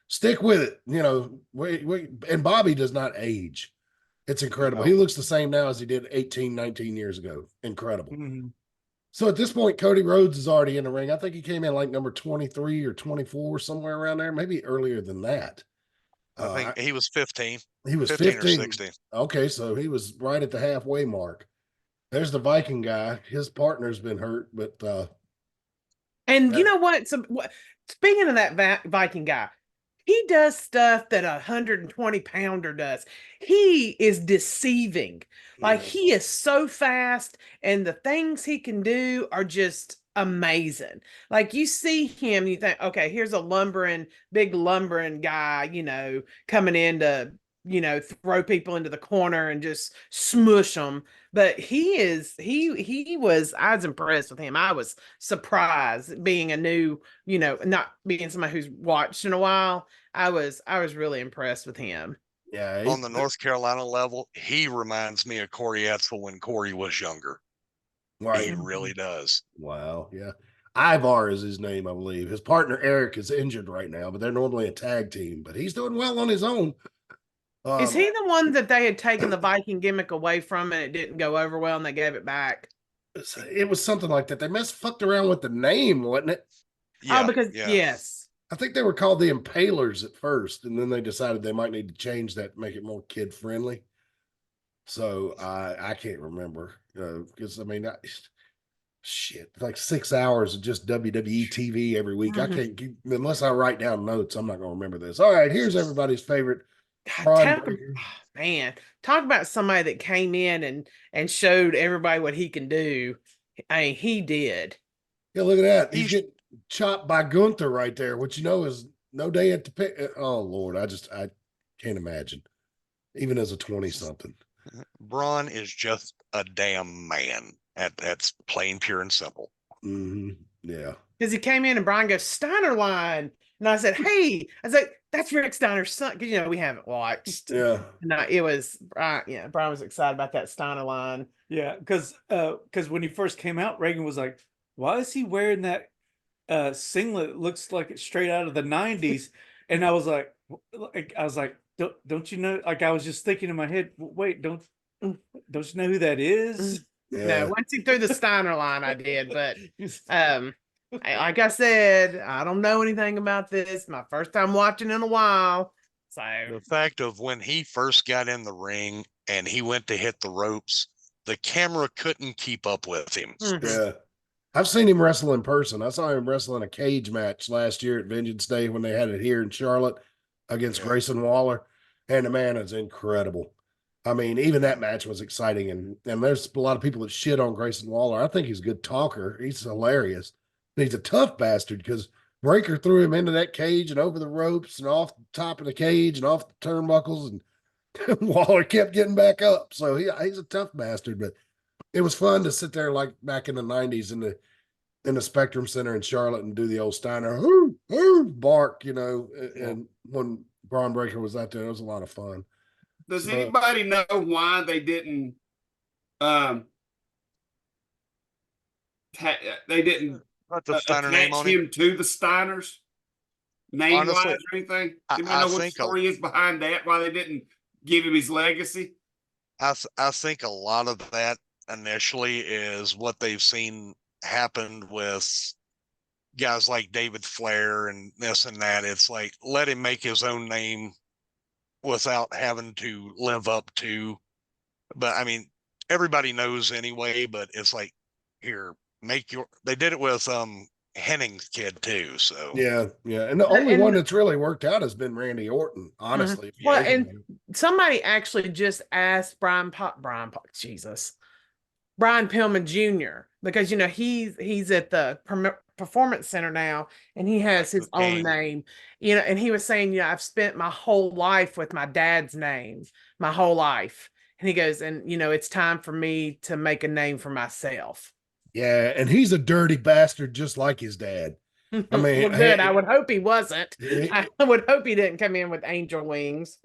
stick with it. And Bobby does not age. It's incredible. No. He looks the same now as he did 18, 19 years ago. Incredible. Mm-hmm. So at this point, Cody Rhodes is already in the ring. I think he came in like number 23 or 24, somewhere around there, maybe earlier than that. I think he was 15. He was 15 or 16. Okay, so he was right at the halfway mark. There's the Viking guy. His partner's been hurt, but you know what? Speaking of that Viking guy, he does stuff that a 120-pounder does. He is deceiving. Like, he is so fast, and the things he can do are just amazing. Like, you see him, you think, okay, here's a big lumbering guy, coming in to, throw people into the corner and just smush them. But I was impressed with him. I was surprised being a new, not being somebody who's watched in a while. I was really impressed with him. Yeah. On the North Carolina level, he reminds me of Corey Etzel when Corey was younger. Right. He really does. Wow. Yeah. Ivar is his name, I believe. His partner Eric is injured right now, but they're normally a tag team, but he's doing well on his own. Is he the one that they had taken the Viking gimmick away from and it didn't go over well and they gave it back? It was something like that. They fucked around with the name, wasn't it? Yeah, yes. I think they were called the Impalers at first, and then they decided they might need to change that, make it more kid friendly. So I can't remember because shit, like 6 hours of just WWE TV every week. I can't keep, unless I write down notes. I'm not going to remember this. All right, here's everybody's favorite. Talk about somebody that came in and showed everybody what he can do. I mean, he did. Yeah, look at that. He's getting chopped by Gunther right there, which is no day at the pick. Oh Lord, I can't imagine. Even as a 20-something. Braun is just a damn man. That's plain, pure, and simple. Mm-hmm. Yeah. Because he came in and Brian goes, Steiner line. And And I said, hey, I was like, that's Rick Steiner's son. Cause we haven't watched. Yeah. No, it was, Brian was excited about that Steiner line. Yeah. Cause when he first came out, Reagan was like, why is he wearing that singlet? It looks like it's straight out of the 90s. And I was like, don't you know? Like, I was just thinking in my head, wait, don't you know who that is? No, once he threw the Steiner line, I did, but like I said, I don't know anything about this. My first time watching in a while. So the fact of when he first got in the ring and he went to hit the ropes, the camera couldn't keep up with him. Yeah. I've seen him wrestle in person. I saw him wrestle in a cage match last year at Vengeance Day when they had it here in Charlotte against Grayson Waller. And the man is incredible. I mean, even that match was exciting. And there's a lot of people that shit on Grayson Waller. I think he's a good talker. He's hilarious. And he's a tough bastard because Breaker threw him into that cage and over the ropes and off the top of the cage and off the turnbuckles. And Waller kept getting back up. So he's a tough bastard. But it was fun to sit there like back in the 90s in the Spectrum Center in Charlotte and do the old Steiner bark, and when Braun Breaker was out there, it was a lot of fun. Does anybody know why they didn't Put the Steiner name on him to the Steiners name wise or anything? Anybody know what the story is behind that? Why they didn't give him his legacy? I think a lot of that initially is what they've seen happened with guys like David Flair and this and that. It's like, let him make his own name without having to live up to. But I mean, everybody knows anyway, but it's like, here, they did it with Henning's kid too. So yeah. And the only one that's really worked out has been Randy Orton, honestly. Well, and somebody actually just asked Brian Pillman Jr. because he's at the Performance Center now, and he has his own name. And he was saying, I've spent my whole life with my dad's name, my whole life. And he goes, and it's time for me to make a name for myself. Yeah, and he's a dirty bastard just like his dad. I mean, well, good. I would hope he wasn't. I would hope he didn't come in with angel wings.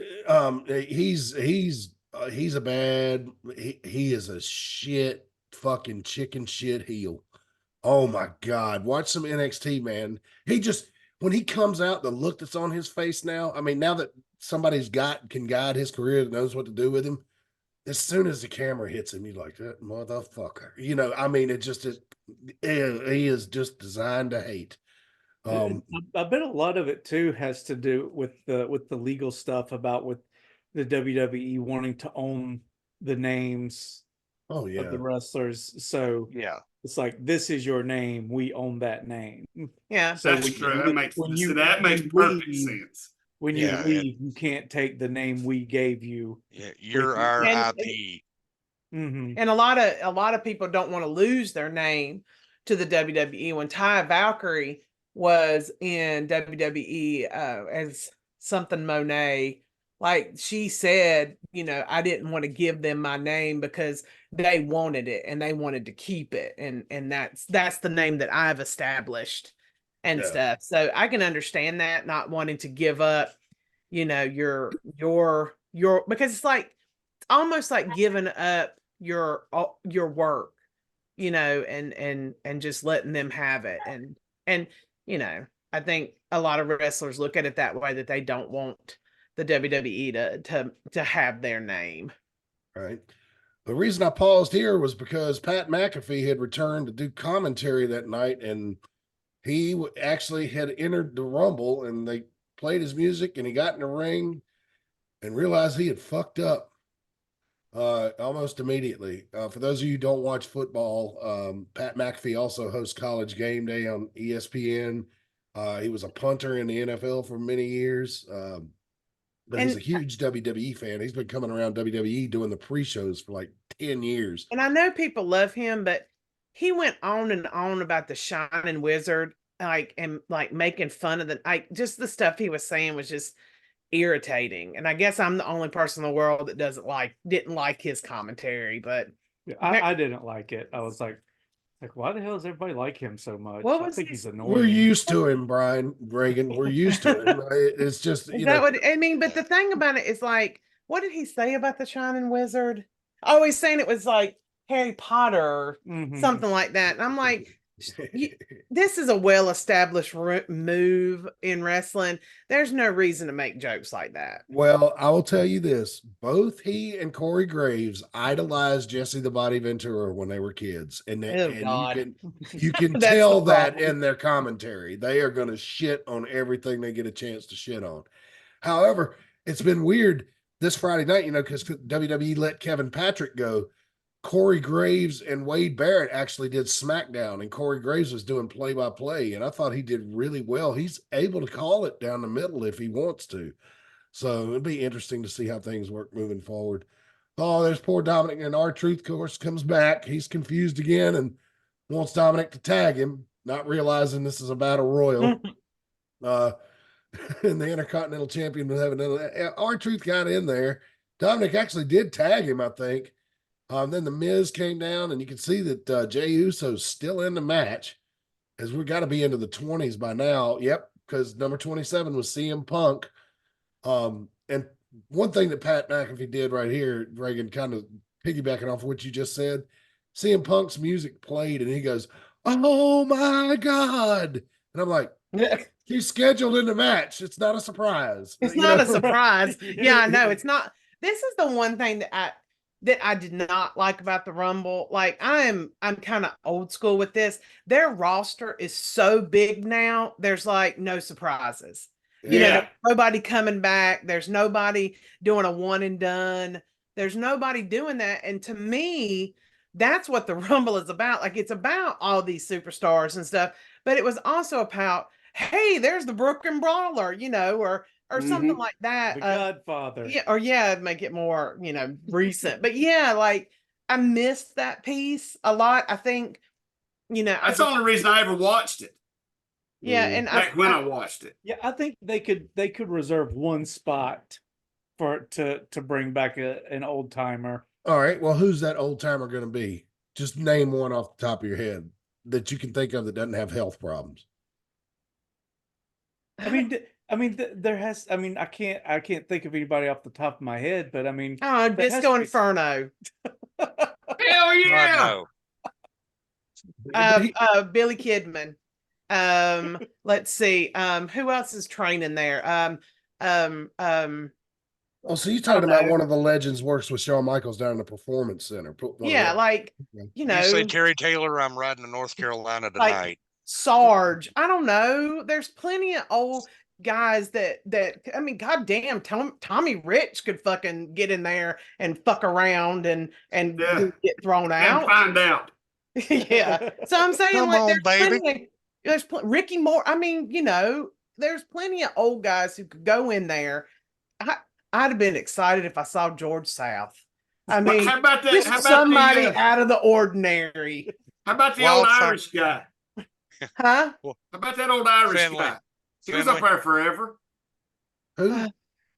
He's a bad. He is a shit fucking chicken shit heel. Oh my God! Watch some NXT, man. When he comes out, the look that's on his face now. I mean, now that somebody's can guide his career, that knows what to do with him. As soon as the camera hits him, you're like, that motherfucker. I mean, it just is. He is just designed to hate. I bet a lot of it too has to do with the legal stuff about with the WWE wanting to own the names of the wrestlers. So yeah, it's like, this is your name, we own that name. Yeah, so that's true. That makes perfect sense. When you leave, you can't take the name we gave you. Yeah, you're our IP. And a lot of people don't want to lose their name to the WWE. When Ty Valkyrie was in WWE as something Monet, like she said, I didn't want to give them my name because they wanted it and they wanted to keep it, and that's the name that I've established and stuff. So I can understand that, not wanting to give up, your because it's almost like giving up your work, and just letting them have it. And I think a lot of wrestlers look at it that way, that they don't want the WWE to have their name. Right. The reason I paused here was because Pat McAfee had returned to do commentary that night, and he actually had entered the Rumble, and they played his music, and he got in the ring and realized he had fucked up almost immediately. For those of you who don't watch football, Pat McAfee also hosts College Game Day on ESPN. He was a punter in the NFL for many years. But he's a huge WWE fan. He's been coming around WWE doing the pre-shows for like 10 years. And I know people love him, but he went on and on about the Shining Wizard, and making fun of just the stuff he was saying was just irritating. And I guess I'm the only person in the world that didn't like his commentary, but I didn't like it. I was like, Like, why the hell does everybody like him so much? What I was think his- he's We're annoying. used to him, Brian Reagan. We're used to him. It's just, Is you that know, what I mean? But the thing about it is like, what did he say about the Shining Wizard? Oh, he's saying it was like Harry Potter or Mhm. something like that. And I'm like, this is a well-established move in wrestling. There's no reason to make jokes like that. well, I will tell you this: both he and Corey Graves idolized Jesse the Body Ventura when they were kids, and Oh, God. you can That's tell the that problem. in their commentary. They are going to shit on everything they get a chance to shit on. However, it's been weird this Friday night, you know, because WWE let Kevin Patrick go. Corey Graves and Wade Barrett actually did SmackDown, and Corey Graves was doing play-by-play, and I thought he did really well. He's able to call it down the middle if he wants to. So it'd be interesting to see how things work moving forward. Oh, there's poor Dominic, and R-Truth, of course, comes back. He's confused again and wants Dominic to tag him, not realizing this is a battle royal. And the Intercontinental Champion was having R-Truth got in there. Dominic actually did tag him, I think. Then the Miz came down, and you can see that Jey Uso's still in the match, as we got to be into the 20s by now. Yep, because number 27 was CM Punk. And one thing that Pat McAfee did right here, Reagan, kind of piggybacking off what you just said, CM Punk's music played, and he goes, "Oh my God!" And I'm like, he's scheduled in the match. It's not a surprise. It's You not know? a surprise. Yeah, I know. It's not. This is the one thing that I did not like about the Rumble. Like I'm kind of old school with this. Their roster is so big now. There's like no surprises. You know, Yeah. there's nobody coming back. There's nobody doing a one and done. There's nobody doing that. And to me, that's what the Rumble is about. Like it's about all these superstars and stuff, but it was also about, hey, there's the Brooklyn Brawler, you know, or something like that. The Godfather. Yeah, or yeah, make it more, you know, recent. But yeah, like I missed that piece a lot. I think, you know, That's the only reason I ever watched it. yeah, and Back when I watched it. Yeah, I think they could reserve one spot to bring back an old timer. All right. Well, who's that old timer going to be? Just name one off the top of your head that you can think of that doesn't have health problems. There has. I mean, I can't think of anybody off the top of my head, but I mean, oh, there has Disco to be- Inferno. Hell yeah! Billy Kidman. Let's see. Who else is training there? Oh, so you're talking about one of the legends works with Shawn Michaels down in the Performance Center. Yeah, like, you know. You say Terry Taylor, I'm riding to North Carolina tonight. Like Sarge. I don't know. There's plenty of old guys that I mean, goddamn, Tommy Rich could fucking get in there and fuck around and get thrown out. And find out. Yeah. So I'm saying, Come like, on, there's baby. Ricky Moore. I mean, you know, there's plenty of old guys who could go in there. I'd have been excited if I saw George South. I mean, how about that? just How about somebody the, out of the ordinary. how about the Wild old card. Irish guy? Huh? How about that old Irish Finley. guy? He was up Finley. there forever. Who?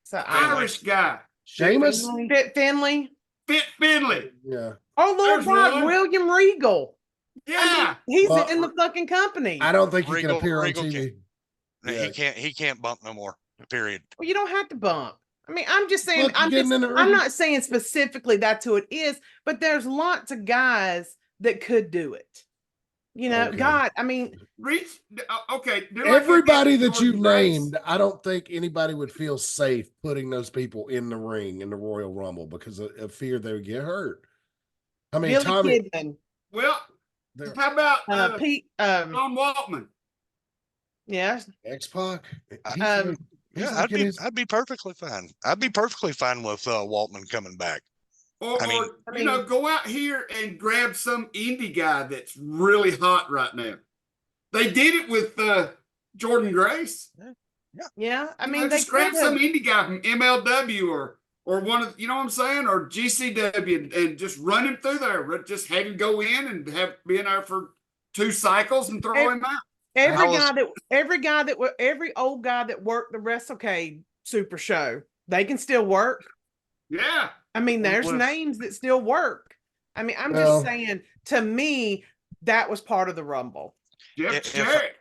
So Irish guy. Sheamus? Fit Finley. Fit Finley. Yeah. Oh, Lord There's God, one. William Regal. Yeah. He's Well, in the fucking company. I don't think he can Regal- appear on Regal TV. No, Yeah. he can't bump no more. Period. Well, you don't have to bump. I mean, I'm just saying, Look, you're getting in the I'm ring. not saying specifically that's who it is, but there's lots of guys that could do it. You know, Okay. God, I mean, Reach. Okay. do like I did Everybody with that you've Jordan Grace. named, I don't think anybody would feel safe putting those people in the ring in the Royal Rumble because of fear they would get hurt. I mean, Billy Tommy, Kidman, Well, they're how about Pete, Ron Waltman? yeah, X-Pac. Yeah, I'd be perfectly fine. I'd be perfectly fine with Waltman coming back. Or, I mean- you know, go out here and grab some indie guy that's really hot right now. They did it with Jordan Grace. yeah. I You mean, know, they just grab could some have. indie guy from MLW or one of, you know what I'm saying, or GCW, and just run him through there. Just have him go in and be in there for 2 cycles and throw him out. Every old guy that worked the WrestleCade Super Show, they can still work. Yeah. I mean, there's Well, names that still work. I mean, I'm Well- just saying, to me, that was part of the Rumble. Jeff If- Jarrett.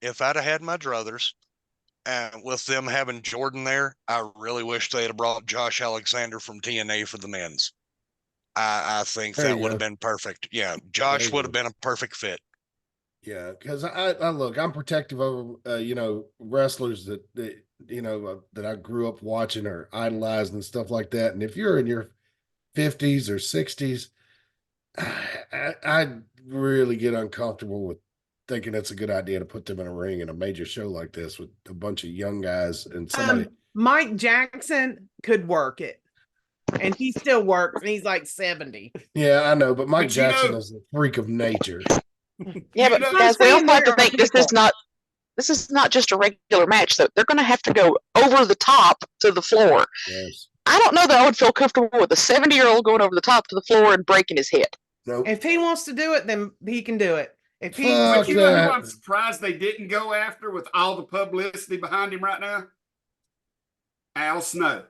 If I'd have had my druthers, and with them having Jordan there, I really wish they'd have brought Josh Alexander from TNA for the men's. I think There that you would have go. been perfect. Yeah, Josh you would have go. been a perfect fit. Yeah, because I look, I'm protective of wrestlers that that I grew up watching or idolizing and stuff like that. And if you're in your 50s or 60s, I really get uncomfortable with thinking it's a good idea to put them in a ring in a major show like this with a bunch of young guys and somebody. Mike Jackson could work it, and he still works, and he's like 70. Yeah, I know, but Mike But Jackson is a freak of nature. Yeah, but know, guys, we I'm also have to saying there think are this is not just a regular match, though. They're going to have to go over the top to the floor. Yes. I don't know that I would feel comfortable with a 70-year-old going over the top to the floor and breaking his head. Nope. If he wants to do it, then he can do it. If he, Fuck But you know who that. I'm surprised they didn't go after with all the publicity behind him right now? Al Snow.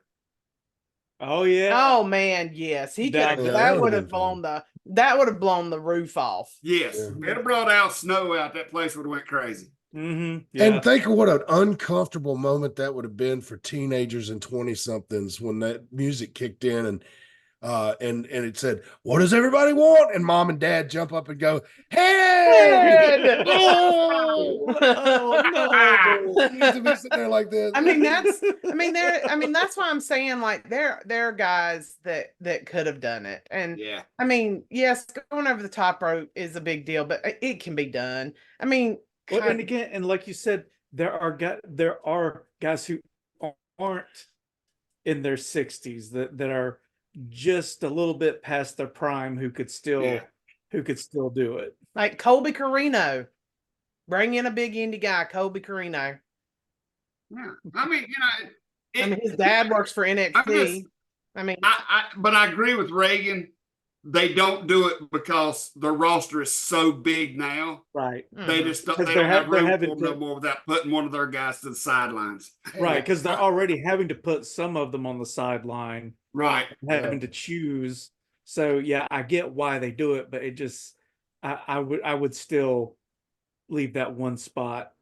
Oh yeah. oh man, yes, he could. Yeah, That that would would've have been blown the roof off. Yes. Yeah. If they'd have brought Al Snow out, that place would have went crazy. Mm-hmm. Yeah. And think of what an uncomfortable moment that would have been for teenagers and 20-somethings when that music kicked in and it said, "What does everybody want?" And mom and dad jump up and go, "Hey!" Oh, Oh, you used to be sitting there like this. I mean, that's why I'm saying like there are guys that could have done it. And Yeah. I mean, yes, going over the top rope is a big deal, but it can be done. I mean, Well, and again, and like you said, there are guys who aren't in their 60s that are just a little bit past their prime who could still do it. like Colby Carino, bring in a big indie guy, Colby Carino. Yeah. I mean, I mean, his dad works for NXT. But I agree with Reagan. They don't do it because their roster is so big now. Right. They just don't, 'Cause they they're don't have room for having them no to- more without putting one of their guys to the sidelines. Right, because they're already having to put some of them on the sideline, Right. having to choose. So yeah, I get why they do it, but it just I would still leave that one spot.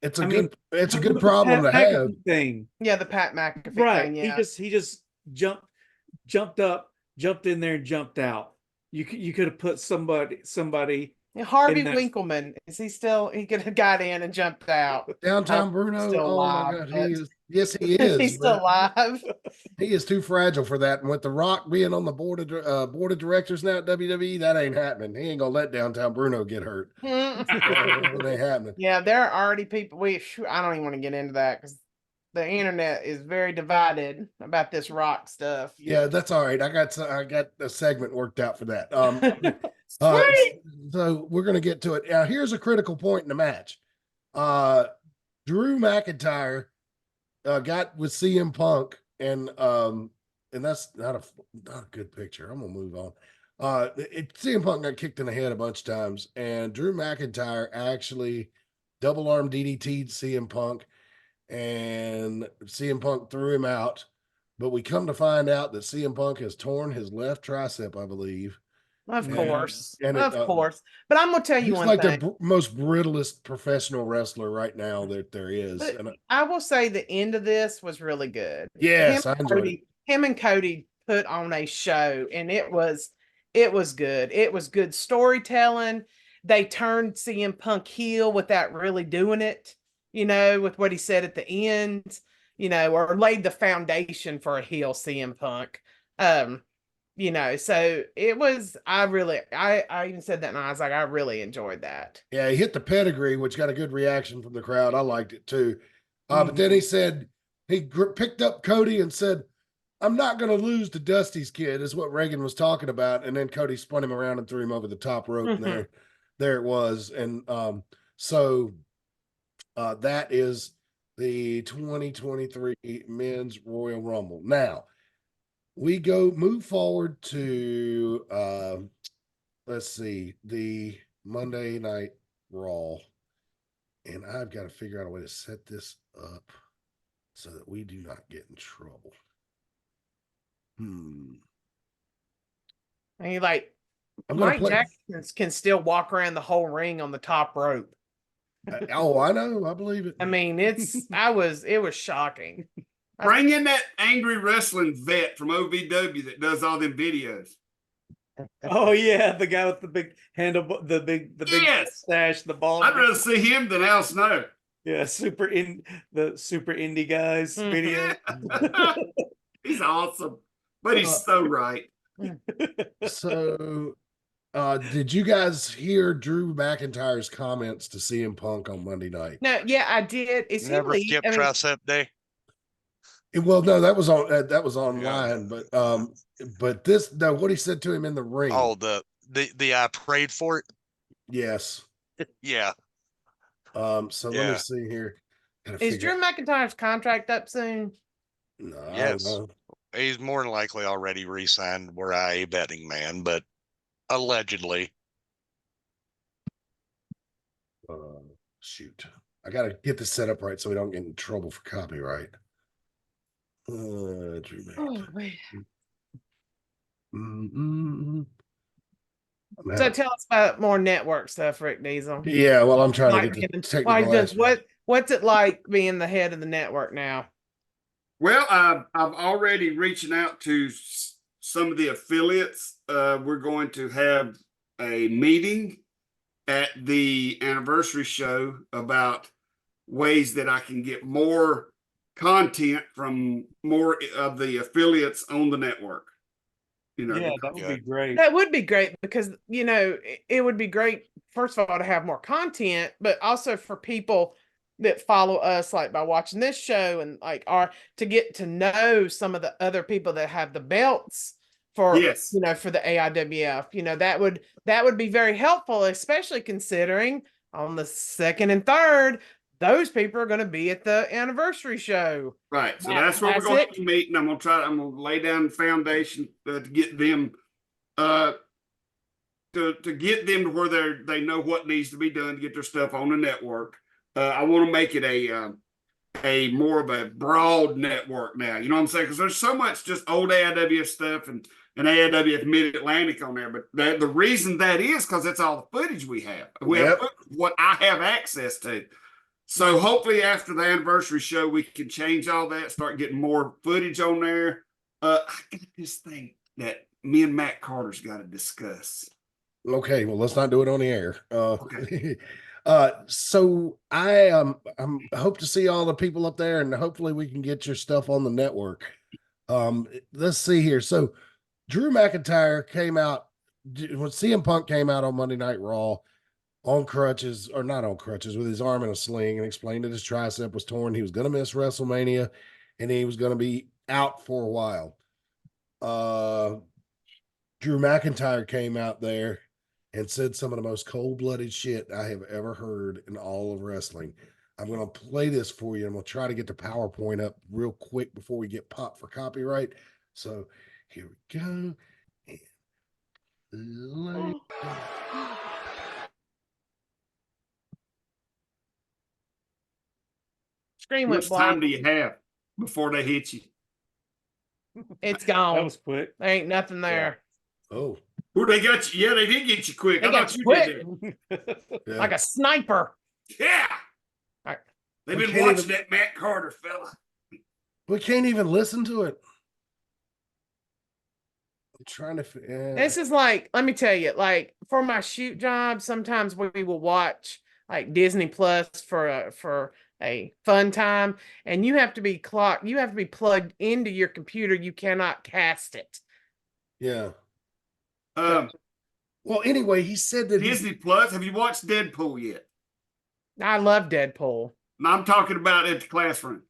It's a I good mean, it's a good the problem to Pat have. McAfee thing. Yeah, the Pat McAfee Right. thing, yeah. He just jumped up, jumped in there, and jumped out. You could have put somebody. Harvey in that- Winkleman, is he still? He could have got in and jumped out. Downtown Bruno. Still Oh alive, my God, but- he is. Yes, he is. He's still but alive. He is too fragile for that. And with The Rock being on the board of directors now at WWE, that ain't happening. He ain't gonna let Downtown Bruno get hurt. It ain't happening. Yeah, there are already people. I don't even want to get into that because the internet is very divided about this Rock stuff. Yeah, that's all right. I got a segment worked out for that. So we're gonna get to it. Now, here's a critical point in the match. Drew McIntyre got with CM Punk, and that's not a good picture. I'm gonna move on. CM Punk got kicked in the head a bunch of times, and Drew McIntyre actually double arm DDT'd CM Punk, and CM Punk threw him out. But we come to find out that CM Punk has torn his left tricep, I believe. Of course. And Of course. But I'm going to tell you He's one like thing. the most brittlest professional wrestler right now that there is. But And I will say the end of this was really good. yes, I enjoyed it. Him and Cody put on a show, and it was good. It was good storytelling. They turned CM Punk heel without really doing it, with what he said at the end, or laid the foundation for a heel CM Punk. So it was, I even said that, and I was like, I really enjoyed that. Yeah, he hit the pedigree, which got a good reaction from the crowd. I liked it too. But then he said, he picked up Cody and said, "I'm not going to lose to Dusty's kid," is what Reagan was talking about. And then Cody spun him around and threw him over the top rope. And there it was. And so that is the 2023 Men's Royal Rumble. Now, we move forward to let's see, the Monday Night Raw, and I've got to figure out a way to set this up so that we do not get in trouble. And you like I'm gonna Mike play. Jackson can still walk around the whole ring on the top rope. Oh, I know. I believe it. I mean, it was shocking. Bring in that angry wrestling vet from OVW that does all them videos. Oh yeah, the guy with the big handle, the big Yes. stash, the ball. I'd rather see him than Al Snow. Yeah, the super indie guys video. He's awesome, but he's so right. So, did you guys hear Drew McIntyre's comments to CM Punk on Monday night? No, yeah, I did. Is he Never leave? skip I mean, tricep day. Well, no, that was online, but this, no, what he said to him in the ring. Oh, the I prayed for it. Yes. Yeah. So let me see here. is Drew McIntyre's contract up soon? No, Yes. I don't know. He's more than likely already re-signed. We're a betting man, but allegedly. Shoot, I gotta get this set up right so we don't get in trouble for copyright. Drew McIntyre. So tell us about more network stuff, Rick Diesel. Yeah, well, I'm trying Like, to get the technical aspect. what's it like being the head of the network now? Well, I'm already reaching out to some of the affiliates. We're going to have a meeting at the anniversary show about ways that I can get more content from more of the affiliates on the network. You know, Yeah, that would be great. That would be great because, you know, it would be great, first of all, to have more content, but also for people that follow us, like by watching this show and like to get to know some of the other people that have the belts for, Yes. you know, for the AIWF, you know, that would be very helpful, especially considering on the 2nd and 3rd, those people are going to be at the anniversary show. Right. So that's where we're going to meet, and I'm going to lay down the foundation to get them to get them to where they know what needs to be done to get their stuff on the network. I want to make it a more of a broad network now. You know what I'm saying? Because there's so much just old AIWF stuff and AIWF Mid Atlantic on there. But the reason that is because that's all the footage we have. We have what I have access to. So hopefully after the anniversary show, we can change all that, start getting more footage on there. I got this thing that me and Matt Carter's got to discuss. Okay, well, let's not do it on the air. Okay. So I hope to see all the people up there, and hopefully we can get your stuff on the network. Let's see here. So Drew McIntyre came out when CM Punk came out on Monday Night Raw on crutches, or not on crutches, with his arm in a sling, and explained that his tricep was torn. He was going to miss WrestleMania, and he was going to be out for a while. Drew McIntyre came out there and said some of the most cold-blooded shit I have ever heard in all of wrestling. I'm going to play this for you, and we'll try to get the PowerPoint up real quick before we get popped for copyright. So here we go. Screen How went much blank. time do you have before they hit you? It's gone. That was quick. There ain't nothing there. Oh. Who they got you? Yeah, they did get you quick. They I got thought you quick. did that. Yeah. Like a sniper. Yeah. Right. They've We been can't watching even- that Matt Carter fella. We can't even listen to it. I'm trying to. This is like, let me tell you, like for my shoot job, sometimes we will watch like Disney Plus for a fun time, and you have to be plugged into your computer. You cannot cast it. Yeah. Well, anyway, he said that Disney Plus. Have you watched Deadpool yet? I love Deadpool. I'm talking about at the classroom.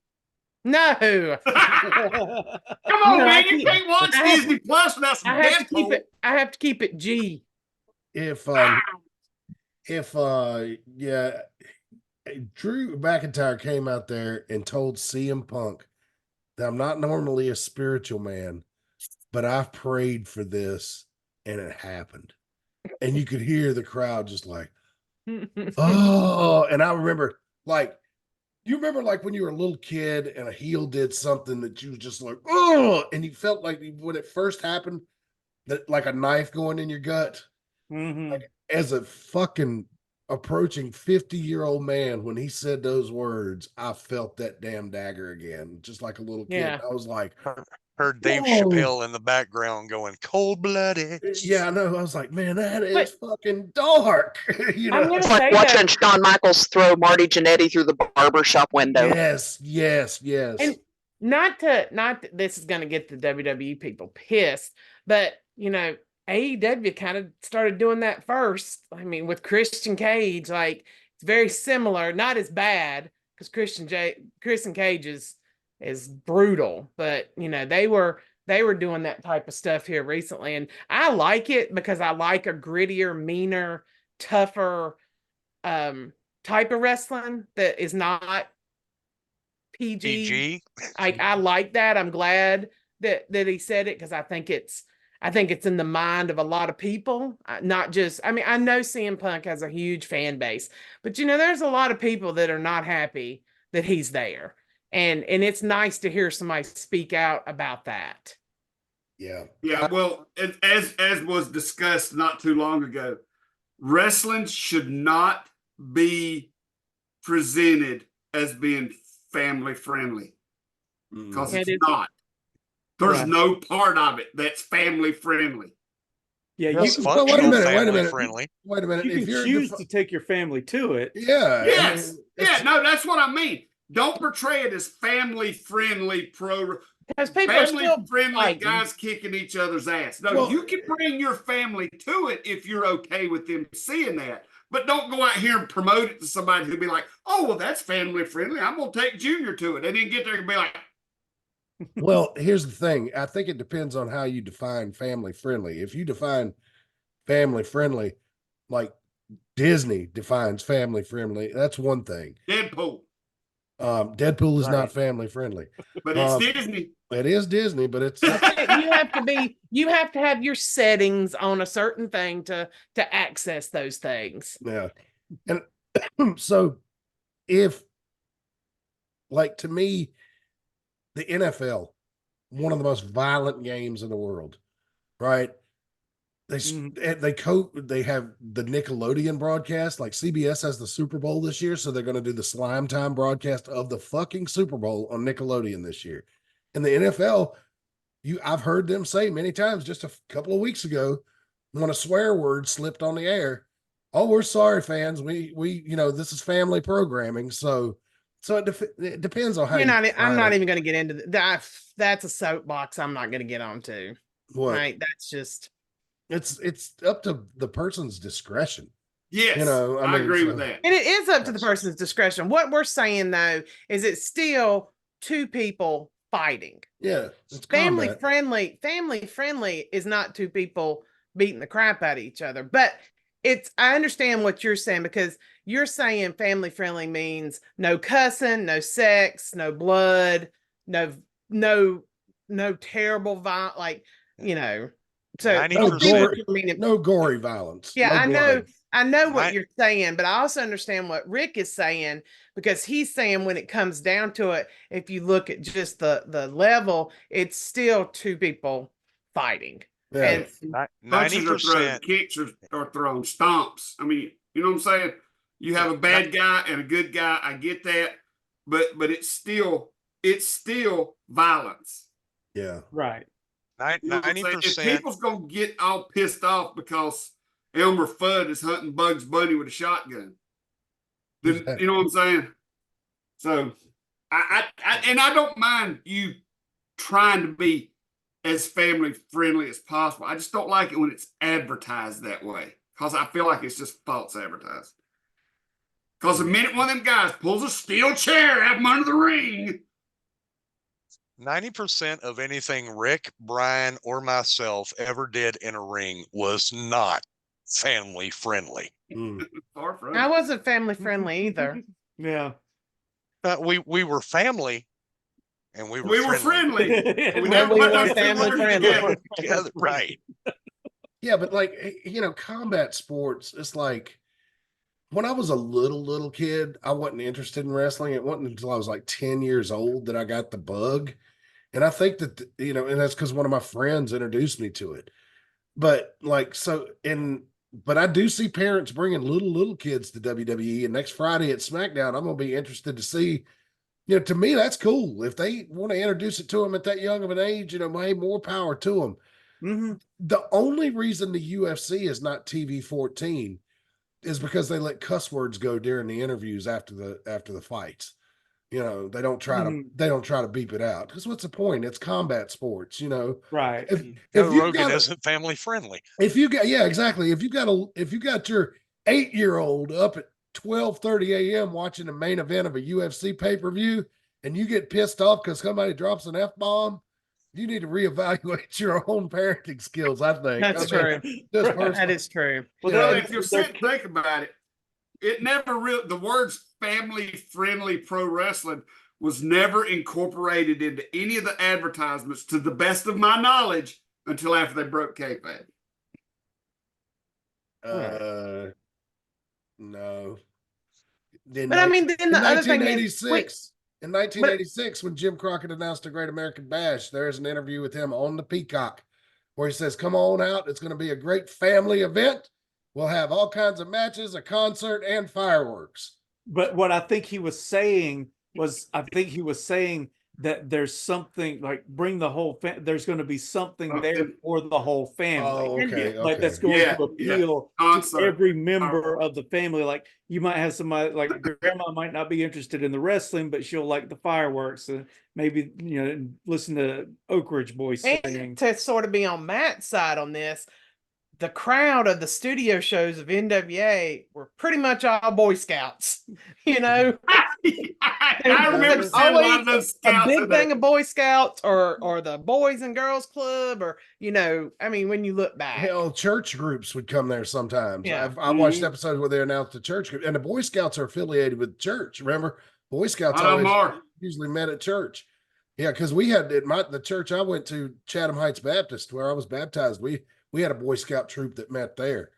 No. Come on, No, man! You can't watch Disney Plus without some I have to keep Deadpool. it. I have to keep it G. if Drew McIntyre came out there and told CM Punk that I'm not normally a spiritual man, but I've prayed for this and it happened. And you could hear the crowd just like, oh, and I remember like, you remember like when you were a little kid and a heel did something that you was just like, oh, and you felt like when it first happened, that like a knife going in your gut. Mhm. As a fucking approaching 50-year-old man, when he said those words, I felt that damn dagger again, just like a little kid. Yeah. I was like, Heard Dave whoa. Chappelle in the background going cold-blooded. Yeah, I know. I was like, man, that is But- fucking dark. You I'm know? gonna It's like say watching that, Shawn Michaels throw Marty Jannetty through the barber shop window. Yes, yes, yes. and not this is gonna get the WWE people pissed, but AEW kind of started doing that first. I mean, with Christian Cage, like it's very similar, not as bad because Christian Cage is brutal, but they were doing that type of stuff here recently, and I like it because I like a grittier, meaner, tougher type of wrestling that is not PG. PG. I like that. I'm glad that he said it because I think it's in the mind of a lot of people, not just. I mean, I know CM Punk has a huge fan base, but there's a lot of people that are not happy that he's there, and it's nice to hear somebody speak out about that. Yeah. Yeah, well, as was discussed not too long ago, wrestling should not be presented as being family friendly because It it's is- not. There's Right. no part of it that's family friendly. Yeah, Well, you It's can, well, functional, wait a family minute. friendly. Wait a minute. you If can you're choose to take your family to it. yeah, Yes. it's- Yeah, no, that's what I mean. Don't portray it as family friendly Because people are family still friendly fighting. guys kicking each other's ass. No, Well- you can bring your family to it if you're okay with them seeing that. But don't go out here and promote it to somebody who'll be like, oh, well, that's family friendly. I'm going to take Junior to it. They didn't get there and be like, Well, here's the thing. I think it depends on how you define family friendly. If you define family friendly like Disney defines family friendly, that's one thing. Deadpool. Deadpool is Right. not family friendly. But it's Um, Disney. It is Disney, but it's you have to have your settings on a certain thing to access those things. yeah. And so if like to me, the NFL, one of the most violent games in the world, right? They they have the Nickelodeon broadcast, like CBS has the Super Bowl this year, so they're going to do the Slime Time broadcast of the fucking Super Bowl on Nickelodeon this year. And the NFL, I've heard them say many times just a couple of weeks ago when a swear word slipped on the air, oh, we're sorry, fans. We this is family programming, so it depends on how I'm not even going to get into that. That's a soapbox I'm not going to get onto. what Right? That's just. it's up to the person's discretion. Yes, I mean, agree so- with that. And it is up to the person's discretion. What we're saying though is it's still two people fighting. Yeah, it's Family combat. friendly is not two people beating the crap out of each other. But I understand what you're saying because you're saying family friendly means no cussing, no sex, no blood, no terrible violence, like So 90%. No gory violence. yeah, no I know. blood. I know what Right. you're saying, but I also understand what Rick is saying because he's saying when it comes down to it, if you look at just the level, it's still two people fighting. Yeah. And Punches are thrown, 90%. kicks are thrown, stomps. I mean, you know what I'm saying? You have a bad guy and a good guy. I get that, but it's still violence. Yeah. Right. You know what I'm saying? If 90%. people's gonna get all pissed off because Elmer Fudd is hunting Bugs Bunny with a shotgun, then you know what I'm saying? So I don't mind you trying to be as family friendly as possible. I just don't like it when it's advertised that way because I feel like it's just false advertising. Because the minute one of them guys pulls a steel chair out from under the ring, 90% of anything Rick, Brian, or myself ever did in a ring was not family friendly. Mm. far from I it. wasn't family friendly either. Yeah. We were family, and we We were friendly. We When never we put were those two family words friendly. together. together, right? Yeah, but like combat sports, it's like when I was a little kid, I wasn't interested in wrestling. It wasn't until I was like 10 years old that I got the bug. And I think that, and that's because one of my friends introduced me to it. But like, so, and but I do see parents bringing little kids to WWE, and next Friday at SmackDown, I'm going to be interested to see. To me, that's cool. If they want to introduce it to them at that young of an age, hey, more power to them. Mm-hmm. The only reason the UFC is not TV 14 is because they let cuss words go during the interviews after the fights. They don't try to beep it out, because what's the point? It's combat sports. Right. If Rogan isn't family friendly. If you got exactly. If you got your 8-year-old up at 12:30 a.m. watching the main event of a UFC pay-per-view, and you get pissed off because somebody drops an F-bomb, you need to reevaluate your own parenting skills, I think. That's true. That is true. Well, if you think about it, it never really, the words family-friendly pro wrestling was never incorporated into any of the advertisements, to the best of my knowledge, until after they broke kayfabe. No. But I mean, then the other thing is, in 1986, when Jim Crockett announced the Great American Bash, there's an interview with him on the Peacock where he says, "Come on out. It's going to be a great family event. We'll have all kinds of matches, a concert, and fireworks." But what I think he was saying that there's something like bring the whole there's going to be something there for the whole family. Oh, okay. Like that's going to appeal to every member of the family. Like you might have somebody like grandma might not be interested in the wrestling, but she'll like the fireworks and maybe listen to Oak Ridge Boys sing. And to sort of be on Matt's side on this, the crowd of the studio shows of NWA were pretty much all Boy Scouts. I remember seeing a lot of those scouts. A big thing of Boy Scouts or the Boys and Girls Club, or I mean, when you look back, hell, church groups would come there sometimes. Yeah. I watched episodes where they announced the church group, and the Boy Scouts are affiliated with church. Remember, Boy Scouts usually met at church. Yeah, because we had the church I went to, Chatham Heights Baptist, where I was baptized. We had a Boy Scout troop that met there,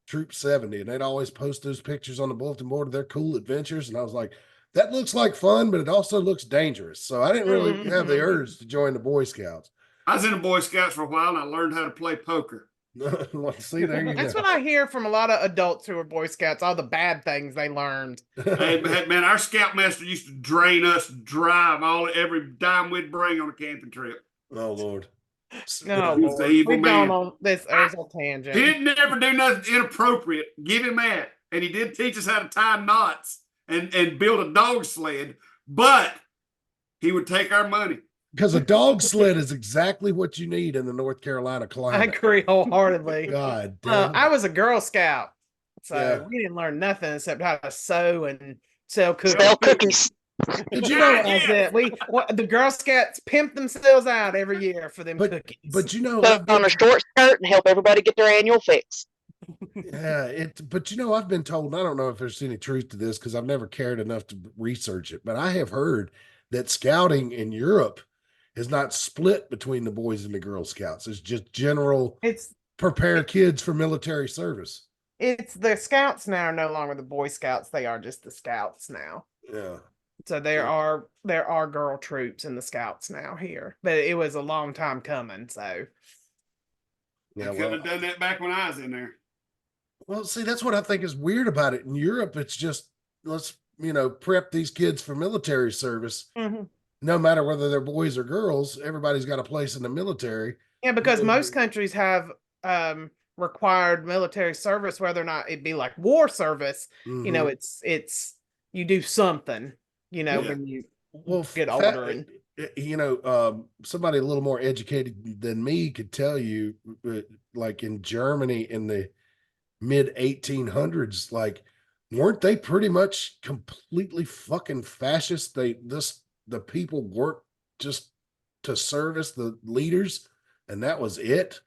Troop 70, and they'd always post those pictures on the bulletin board of their cool adventures. And I was like, that looks like fun, but it also looks dangerous. So I didn't really have the urge to join the Boy Scouts. I was in the Boy Scouts for a while, and I learned how to play poker. See, there you That's go. what I hear from a lot of adults who are Boy Scouts, all the bad things they learned. Hey, man, our scoutmaster used to drain us every dime we'd bring on a camping trip. Oh, Lord. No, He was the evil we've man. gone on this Ursel tangent. He didn't never do nothing inappropriate. Give him that. And he did teach us how to tie knots and build a dog sled, but he would take our money. Because a dog sled is exactly what you need in the North Carolina climate. I agree wholeheartedly. God damn. I was a Girl Scout, so Yeah. we didn't learn nothing except how to sew and sell cookies. Sell cookies. Did you know? The Girl Scouts pimp themselves out every year for them cookies. But you know, Put on a short skirt and help everybody get their annual fix. yeah, but you know, I've been told, and I don't know if there's any truth to this because I've never cared enough to research it, but I have heard that scouting in Europe is not split between the Boys and the Girl Scouts. It's just general prepare kids for military service. It's the Scouts now are no longer the Boy Scouts. They are just the Scouts now. Yeah. So there are girl troops in the Scouts now here, but it was a long time coming. So I could have done that back when I was in there. Well, see, that's what I think is weird about it. In Europe, it's just let's prep these kids for military service. Mm-hmm. No matter whether they're boys or girls, everybody's got a place in the military. Yeah, because most countries have required military service, whether or not it be like war service. Mm-hmm. It's you do something. When you get older, and somebody a little more educated than me could tell you, like in Germany in the mid 1800s, like weren't they pretty much completely fucking fascist? The people worked just to service the leaders, and that was it.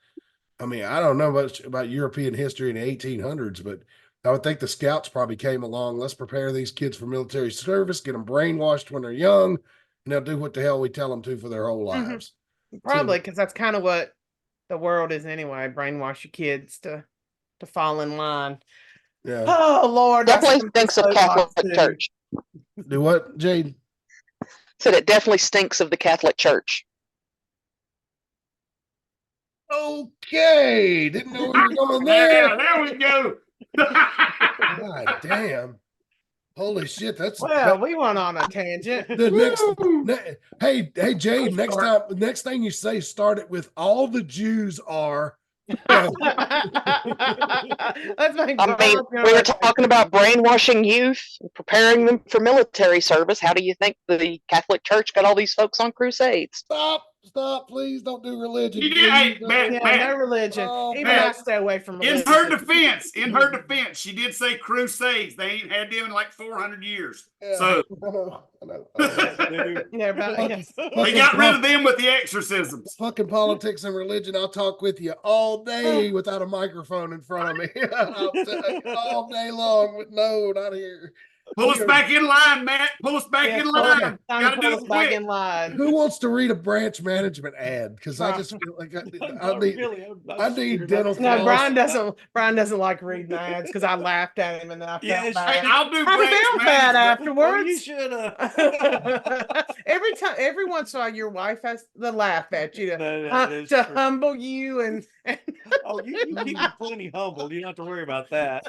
I mean, I don't know much about European history in the 1800s, but I would think the Scouts probably came along. Let's prepare these kids for military service, get them brainwashed when they're young, and they'll do what the hell we tell them to for their whole lives. Probably because that's kind of what the world is anyway. Brainwash your kids to fall in line. Yeah. Oh Lord, Definitely stinks of Catholic Church. Do what, Jade? Said it definitely stinks of the Catholic Church. Okay, didn't know we were going there. Yeah, there we go. God damn. Holy shit, that's Well, we went on a tangent. the next. Woo! Hey, Jade. Next thing you say, start it with all the Jews are. Go. Let's make I mean, we were talking about brainwashing youth, preparing them for military service. How do you think the Catholic Church got all these folks on crusades? Stop, please don't do religion. You did, hey, Matt, Yeah, no religion. Even I stay away from religion. In her defense, she did say crusades. They ain't had them in like 400 years. Yeah, So I know. Yeah, but, yeah. they got rid of them with the exorcisms. Fucking politics and religion. I'll talk with you all day without a microphone in front of me. All day long. With no, not here. Pull us back in line, Matt. Pull us back in line. Gotta do it quick. In line. Who wants to read a branch management ad? Because I just feel like I need dental No, floss. Brian doesn't like reading ads because I laughed at him and then I felt bad. Hey, I'll do I branch felt bad management. afterwards. You should have. Every once in a while, your wife has to laugh at you That is to true. humble you and Oh, you keep me plenty humble. You don't have to worry about that.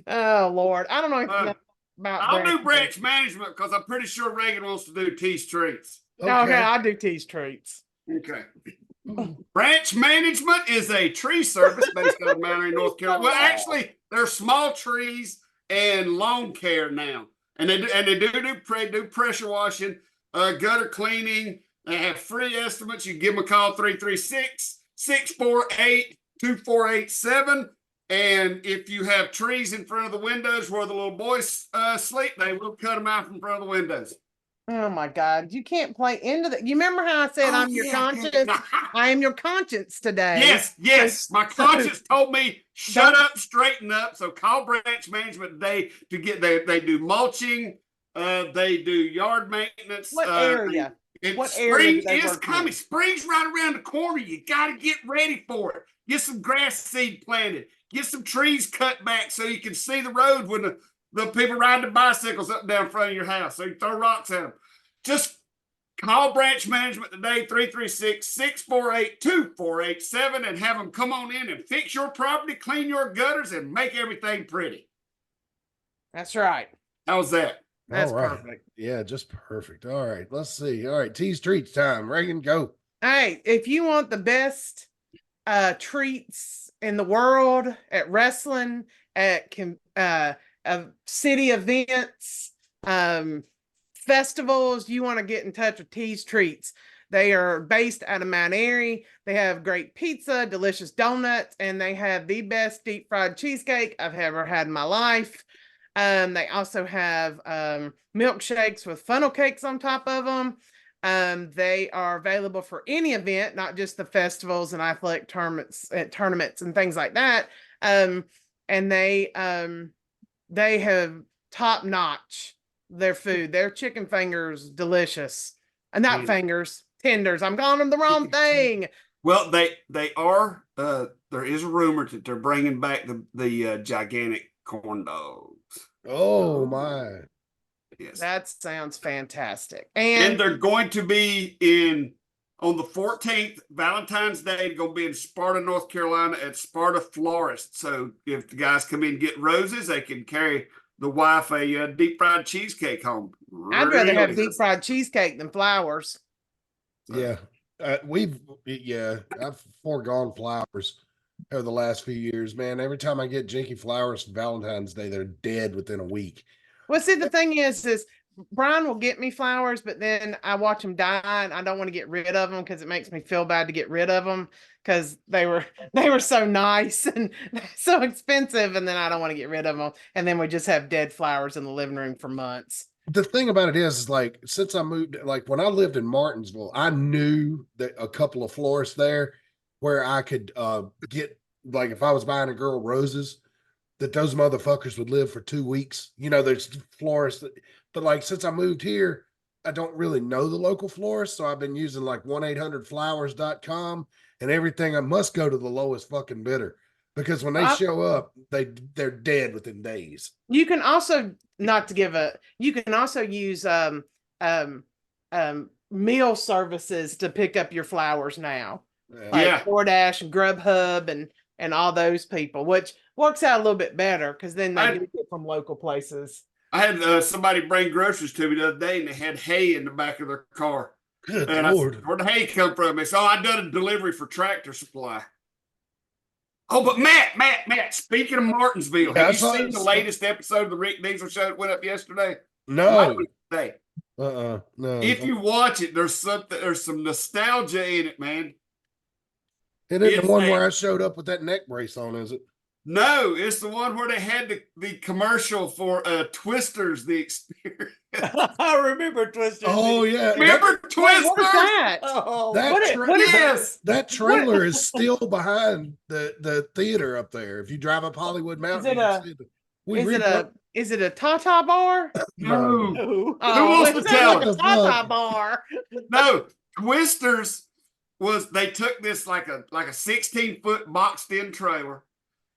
oh Lord, I don't know anything about. I'll do branch management because I'm pretty sure Reagan wants to do tease treats. Okay, I do tease treats. Okay. Branch management is a tree service based out of Mount Airy, North Carolina. Well, actually, they're small trees and lawn care now, and they do pressure washing, gutter cleaning. They have free estimates. You can give them a call 336-648-2487. And if you have trees in front of the windows where the little boys sleep, they will cut them out from front of the windows. Oh my God, you can't play into that. You remember how I said I'm your conscience? I am your conscience today. Yes. My conscience told me shut up, straighten up. So call branch management today to get they do mulching, they do yard maintenance. What area? What area is coming. Spring's right around the corner. You got to get ready for it. Get some grass seed planted. Get some trees cut back so you can see the road when the people ride the bicycles up and down in front of your house. So you throw rocks at them. Just call branch management today, 336-648-2487, and have them come on in and fix your property, clean your gutters, and make everything pretty. That's right. How's that? That's all right. perfect. Yeah, just perfect. All right, let's see. All right, tease treats time. Reagan, go. Hey, if you want the best treats in the world at wrestling, at city events, festivals, you want to get in touch with Tease Treats. They are based out of Mount Airy. They have great pizza, delicious donuts, and they have the best deep fried cheesecake I've ever had in my life. They also have milkshakes with funnel cakes on top of them. They are available for any event, not just the festivals and athletic tournaments and things like that. And they have top notch their food. Their chicken fingers, delicious. And not fingers, tenders. I'm calling them the wrong thing. Well, they are. There is a rumor that they're bringing back the gigantic corn dogs. Oh my! Yes, that sounds fantastic. And they're going to be on the 14th, Valentine's Day. They're going to be in Sparta, North Carolina, at Sparta Florist. So if the guys come in and get roses, they can carry the wife a deep fried cheesecake home. I'd rather have deep fried cheesecake than flowers. Yeah, I've foregone flowers over the last few years, man. Every time I get Jinky flowers for Valentine's Day, they're dead within a week. Well, see, the thing is Brian will get me flowers, but then I watch them die, and I don't want to get rid of them because it makes me feel bad to get rid of them because they were so nice and so expensive, and then I don't want to get rid of them, and then we just have dead flowers in the living room for months. The thing about it is like, since I moved, like when I lived in Martinsville, I knew that a couple of florists there where I could get, like, if I was buying a girl roses, that those motherfuckers would live for 2 weeks. You know, there's florists but like, since I moved here, I don't really know the local florist. So I've been using like 1-800flowers.com, and everything I must go to the lowest fucking bidder, because when they show up, they're dead within days. You can also, you can also use meal services to pick up your flowers now. Yeah. Like Yeah. DoorDash and Grubhub and all those people, which works out a little bit better because then they do get from local places. I had somebody bring groceries to me the other day, and they had hay in the back of their car. Good And I Lord. said, where'd the hay come from? They said, I done a delivery for Tractor Supply. Oh, but Matt, speaking of Martinsville, Yeah, have I you saw seen it. the latest episode of the Rick Diesel show that went up yesterday? No. Today. No. If you watch it, there's some nostalgia in it, man. It isn't it's the one a- where I showed up with that neck brace on, is it? No, it's the one where they had the commercial for Twisters, the experience. I remember Twister. Oh yeah. Remember Wait, Twisters? what is that? Oh, That What is- tra- what is that? Yes. That trailer is still behind the theater up there. If you drive up Hollywood Mountain, it you can a- see it. Is it a Tata bar? No. no. Oh, wants it to sounds tell like it? a Tata bar. No, Twisters they took this like a 16-foot boxed in trailer.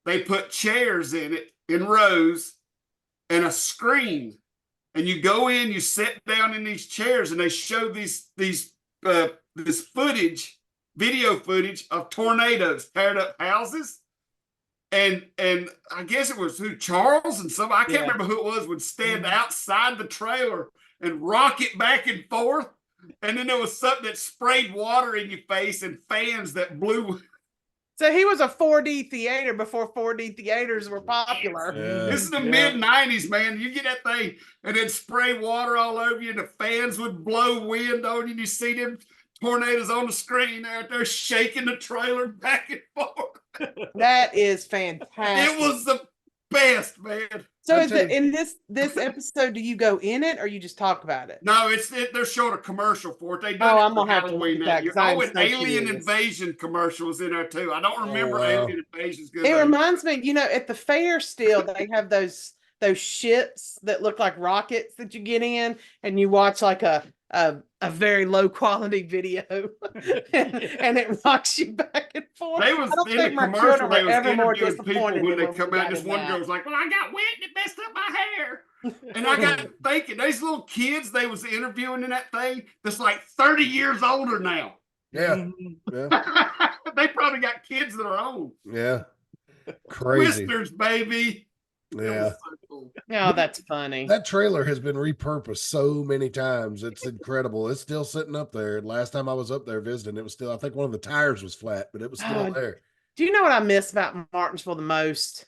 They put chairs in it in rows and a screen. And you go in, you sit down in these chairs, and they show this video footage of tornadoes tearing up houses. And I guess it was Charles and I can't remember who it was, would stand outside the trailer and rock it back and forth. And then there was something that sprayed water in your face and fans that blew. So he was a 4D theater before 4D theaters were popular. Yeah. This is the mid-90s, man. You get that thing and then spray water all over you, and the fans would blow wind on you, and you see them tornadoes on the screen out there shaking the trailer back and forth. That is fantastic. It was the best, man. So I is tell it in this episode? Do you go in it or you just talk about it? No, they're showing a commercial for it. They done Oh, it I'm for gonna have to look Halloween at that, that year. 'cause I am Oh, and so Alien curious. Invasion commercial was in there too. I don't remember wow. Alien Invasion's good. It reminds me, at the fair still they have those ships that look like rockets that you get in, and you watch like a very low quality video, and it rocks you back and forth. They was I don't in the think my commercial. children They were was ever more interviewing people disappointed when than they we come got out. This in one that. girl was like, "Well, I got wet and it messed up my hair." And I got thinking, these little kids they was interviewing in that thing that's like 30 years older now. Yeah. Yeah. They probably got kids that are old. Yeah. Crazy. Twisters, baby. It Yeah. was so cool. Oh, that's funny. That trailer has been repurposed so many times. It's incredible. It's still sitting up there. Last time I was up there visiting, it was still, I think one of the tires was flat, but it was still Oh, there. Do you know what I miss about Martinsville the most?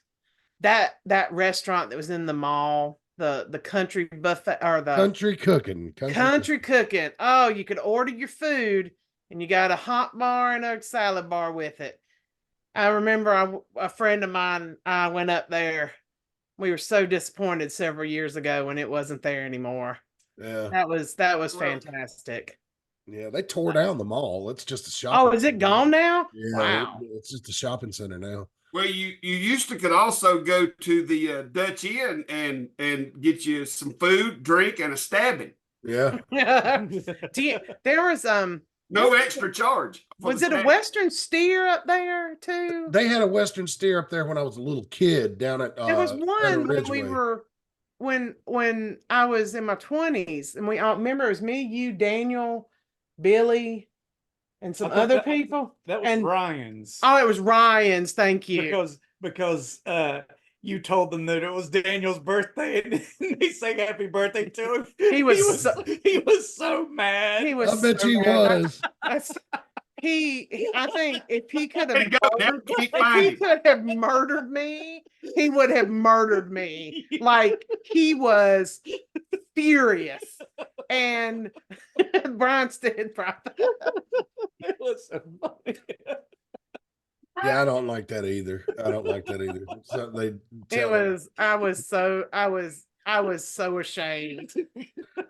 That restaurant that was in the mall, the country buffet or the Country cooking. country cooking. Oh, you could order your food and you got a hot bar and a salad bar with it. I remember a friend of mine, I went up there. We were so disappointed several years ago when it wasn't there anymore. Yeah. That was fantastic. Yeah. They tore down the mall. It's just a shopping. Oh, is it gone now? Yeah. Wow. It's just a shopping center now. Well, you used to could also go to the Dutch Inn and get you some food, drink, and a stabbing. Yeah. There was No extra charge. for was the it a stabbing. Western Steer up there too? They had a Western Steer up there when I was a little kid down at There was down one at when we Ridgeway. were when I was in my 20s, and we all remember it was me, you, Daniel, Billy, and some I thought other that- people. That was And- Ryan's. Oh, it was Ryan's. Thank you. Because you told them that it was Daniel's birthday and they sang happy birthday to him. He was he was so mad. He was. I bet so you mad. was. That's- I think if he could There you have go. Now keep if he finding. could have murdered me, he would have murdered me. Like he was furious. And Brian stood probably. It was so funny. Yeah, I don't like that either. So It was I was so ashamed.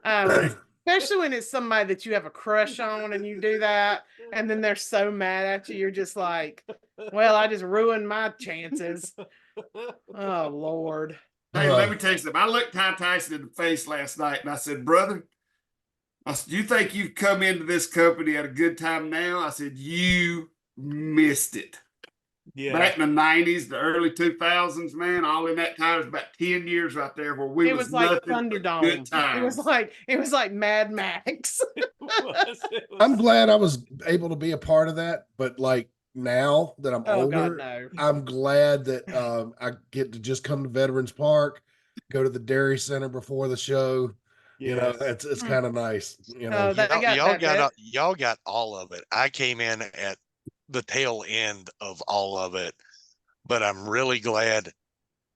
Especially when it's somebody that you have a crush on and you do that, and then they're so mad at you, you're just like, well, I just ruined my chances. Oh Lord. Hey, let me tell you something. I looked Ty Tyson in the face last night and I said, brother, I said, you think you've come into this company at a good time now? I said, you missed it. Yeah. Back in the 90s, the early 2000s, man, all in that time was about 10 years right there where we It was like nothing but Thunderdome. good times. It was like Mad Max. I'm glad I was able to be a part of that, but like now that I'm Oh God, older, no. I'm glad that I get to just come to Veterans Park, go to the Dairy Center before the show. You know, Yes. it's kind of nice. You know, Oh, they got that. Y'all got all of it. I came in at the tail end of all of it, but I'm really glad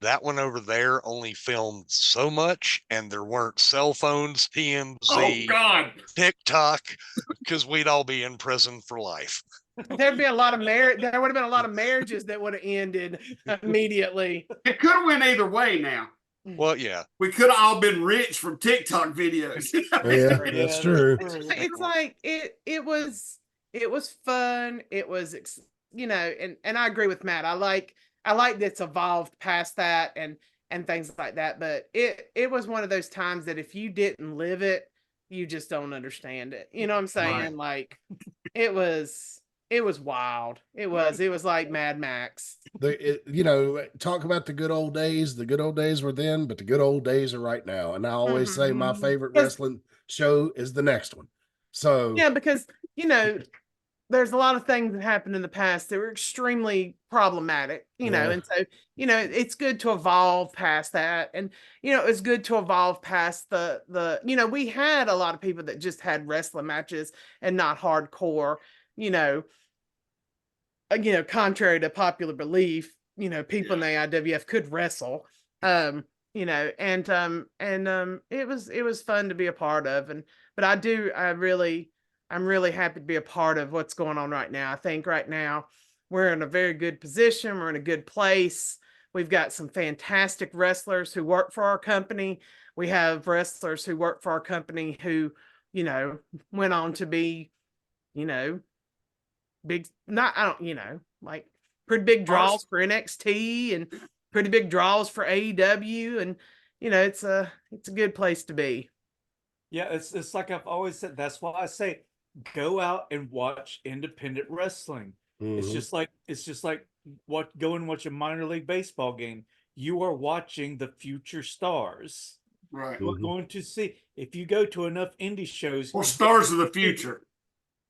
that one over there only filmed so much, and there weren't cell phones, Oh TMZ, God. TikTok, because we'd all be in prison for life. There'd be a lot of marriage. There would have been a lot of marriages that would have ended immediately. It could have went either way now. Well, yeah. We could have all been rich from TikTok videos. yeah, that's true. It's like it was fun. It was you know, and I agree with Matt. I like that it's evolved past that and things like that. But it was one of those times that if you didn't live it, you just don't understand it. You know what I'm saying? Right. Like it was wild. It was like Mad Max. You know, talk about the good old days. The good old days were then, but the good old days are right now. And I always say my favorite wrestling show is the next one. So yeah, because you know, there's a lot of things that happened in the past that were extremely problematic, you know, and so, you know, it's good to evolve past that. And, you know, it's good to evolve past you know, we had a lot of people that just had wrestling matches and not hardcore, you know, contrary to popular belief, you know, people in the AIWF could wrestle, you know, and it was fun to be a part of. But I'm really happy to be a part of what's going on right now. I think right now we're in a very good position. We're in a good place. We've got some fantastic wrestlers who work for our company. We have wrestlers who work for our company who, you know, went on to be, you know, like pretty big draws for NXT and pretty big draws for AEW. And, you know, it's a good place to be. Yeah, it's like I've always said. That's why I say go out and watch independent wrestling. It's just like go and watch a minor league baseball game. You are watching the future stars. Right. You're going to see if you go to enough indie shows. Or stars of the future.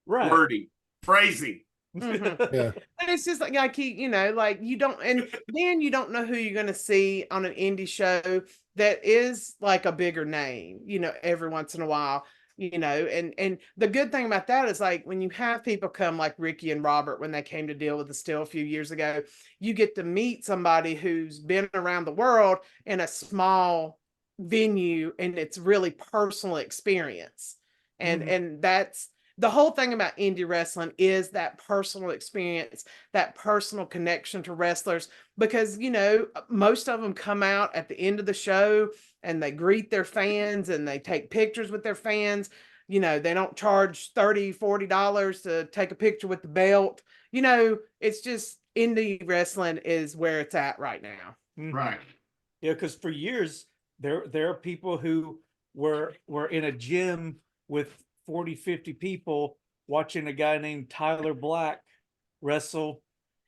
Right. Wording. Phrasing. yeah. And it's just like you know, like you don't, and then you don't know who you're going to see on an indie show that is like a bigger name, you know, every once in a while, you know, and the good thing about that is like when you have people come like Ricky and Robert, when they came to deal with the Still a few years ago, you get to meet somebody who's been around the world in a small venue, and it's really personal experience. And that's the whole thing about indie wrestling, is that personal experience, that personal connection to wrestlers, because, you know, most of them come out at the end of the show and they greet their fans and they take pictures with their fans. You know, they don't charge $30, $40 to take a picture with the belt. You know, it's just indie wrestling is where it's at right now. Right. Yeah, because for years there are people who were in a gym with 40, 50 people watching a guy named Tyler Black wrestle.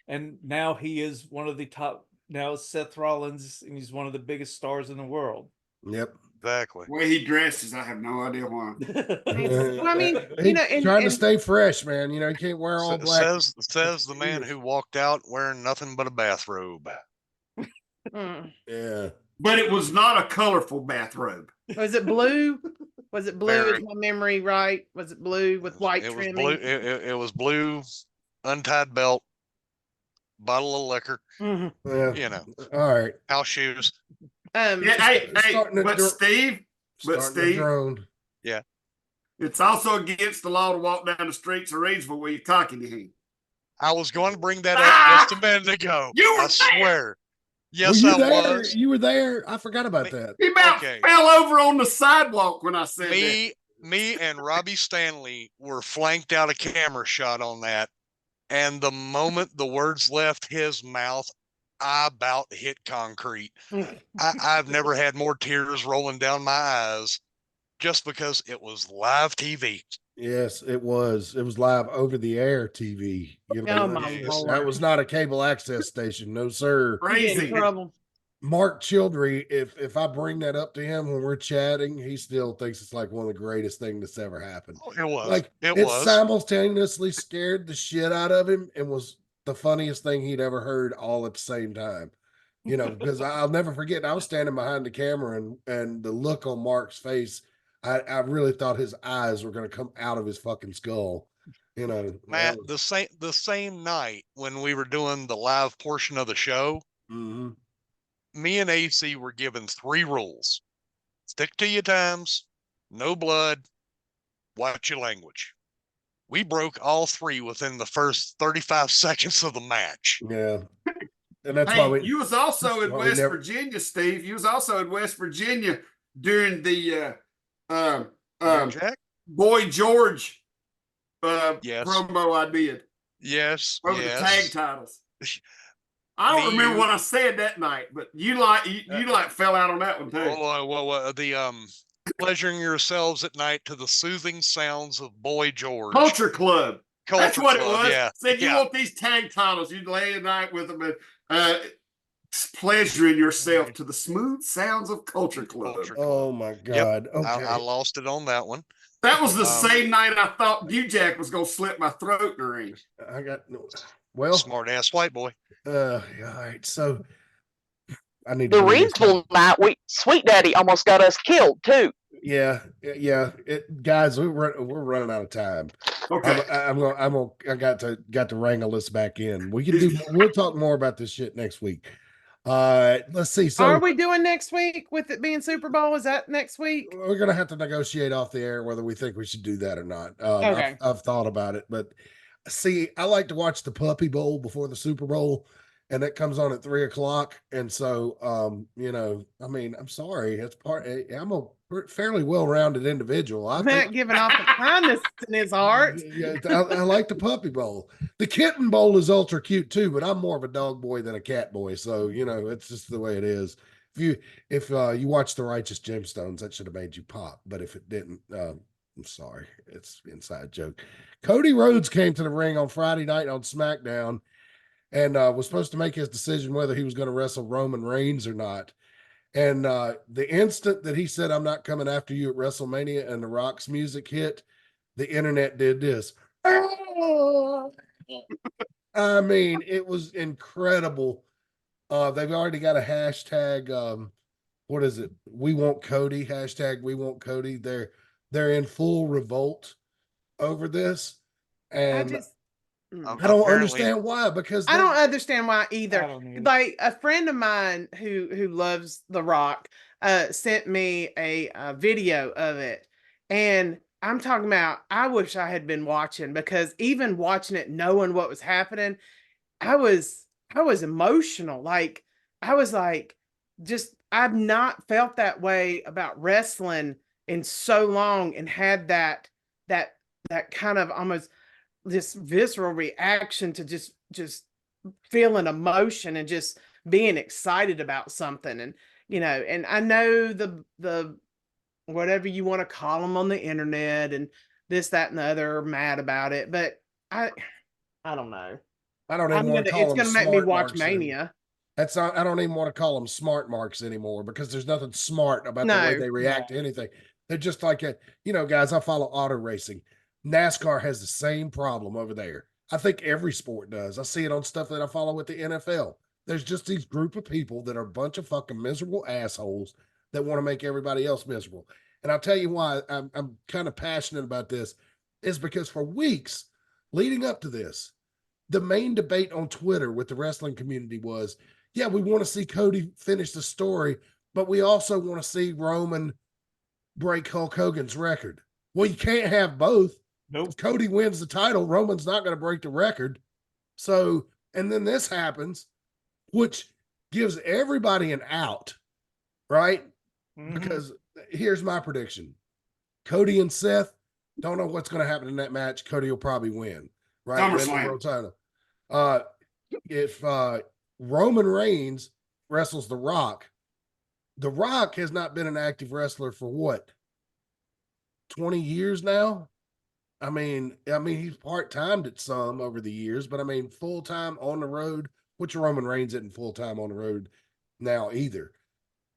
And now he is one of the top, now Seth Rollins, and he's one of the biggest stars in the world. Yep. Exactly. The way he dresses, I have no idea why. Well, I mean, you know, trying to stay fresh, man. You know, you can't wear all black. Says the man who walked out wearing nothing but a bathrobe. Yeah. But it was not a colorful bathrobe. Was it blue? Was it blue? Very. Is my memory right? Was it blue with white trimming? Was blue. It was blue, untied belt, bottle of liquor. Yeah. You know. All right. House shoes. But Steve, yeah, it's also against the law to walk down the streets of Reedsville with your cock in your hand. I was going to bring that up just a minute ago. I swear. Yes, I was. You were there. I forgot about that. He about fell over on the sidewalk when I said that. Me and Robbie Stanley were flanked out a camera shot on that. And the moment the words left his mouth, I about hit concrete. I've never had more tears rolling down my eyes, just because it was live TV. Yes, it was. It was live over the air TV. You know, Oh my Yes. lord! that was not a cable access station. No, sir. You get in Crazy. trouble. Mark Childry, if I bring that up to him when we're chatting, he still thinks it's like one of the greatest things that's ever happened. Oh, it was. Like It it was. simultaneously scared the shit out of him and was the funniest thing he'd ever heard all at the same time. You know, because I'll never forget. I was standing behind the camera and the look on Mark's face. I really thought his eyes were going to come out of his fucking skull. You know, Matt, the same night when we were doing the live portion of the show, mm-hmm. me and AC were given 3 rules: stick to your times, no blood, watch your language. We broke all 3 within the first 35 seconds of the match. Yeah. And that's Hey, why we. you was also in why we West never- Virginia, Steve. You was also in West Virginia during the Jack? Boy George Yes. promo I did Yes. over the tag Yes. titles. I don't Me, remember you- what I said that night, but you like fell out on that one too. The pleasuring yourselves at night to the soothing sounds of Boy George. Culture Club. That's Culture what Club, it was. Yeah. Said you yeah. want these tag titles. You'd lay at night with them and pleasuring yourself to the smooth sounds of Culture Club. Culture Club. Oh my God. Okay. I lost it on that one. That was the same night I thought Jack was gonna slit my throat in the ring. I got well. Smart ass white boy. All right. So I need The to really start- Reedsville night, Sweet Daddy almost got us killed too. Yeah. Guys, we're running out of time. Okay. I got to wrangle this back in. We'll talk more about this shit next week. Let's see. So Are we doing next week with it being Super Bowl? Is that next week? we're gonna have to negotiate off the air whether we think we should do that or not. Okay. I've thought about it, but see, I like to watch the Puppy Bowl before the Super Bowl, and it comes on at 3:00. And so, I mean, I'm sorry, I'm a fairly well-rounded individual. Matt giving off the kindness in his heart. Yeah, I like the Puppy Bowl. The Kitten Bowl is ultra cute too, but I'm more of a dog boy than a cat boy. So, it's just the way it is. If you watch The Righteous Gemstones, that should have made you pop. But if it didn't, I'm sorry. It's an inside joke. Cody Rhodes came to the ring on Friday night on SmackDown and was supposed to make his decision whether he was going to wrestle Roman Reigns or not. And the instant that he said, "I'm not coming after you at WrestleMania," and The Rock's music hit, the internet did this. I mean, it was incredible. They've already got a hashtag. What is it? We want Cody. Hashtag We want Cody. They're in full revolt over this, and I don't understand why. Because I don't understand why either. I don't either. Like a friend of mine who loves The Rock sent me a video of it, and I'm talking about, I wish I had been watching, because even watching it, knowing what was happening, I was emotional. Like I was like, I've not felt that way about wrestling in so long, and had that kind of almost this visceral reaction to just feeling emotion and just being excited about something. And and I know the whatever you want to call them on the internet and this, that, and the other are mad about it, but I don't know. I don't even want to call It's them gonna make me smart watch marks Mania. That's not, I don't even want to call them smart marks anymore, because there's nothing smart about the way No, they react to anything. They're just like, guys, I follow auto racing. NASCAR has the same problem over there. I think every sport does. I see it on stuff that I follow with the NFL. There's just these group of people that are a bunch of fucking miserable assholes that want to make everybody else miserable. And I'll tell you why I'm kind of passionate about this, is because for weeks leading up to this, the main debate on Twitter with the wrestling community was, yeah, we want to see Cody finish the story, but we also want to see Roman break Hulk Hogan's record. Well, you can't have both. Nope. If Cody wins the title, Roman's not going to break the record. So, and then this happens, which gives everybody an out, right? Mhm. Because here's my prediction. Cody and Seth, don't know what's going to happen in that match. Cody will probably win, right? Win the SummerSlam. world title. If Roman Reigns wrestles The Rock has not been an active wrestler for what, 20 years now? I mean, he's part-timed at some over the years, but I mean, full-time on the road, which Roman Reigns isn't full-time on the road now either.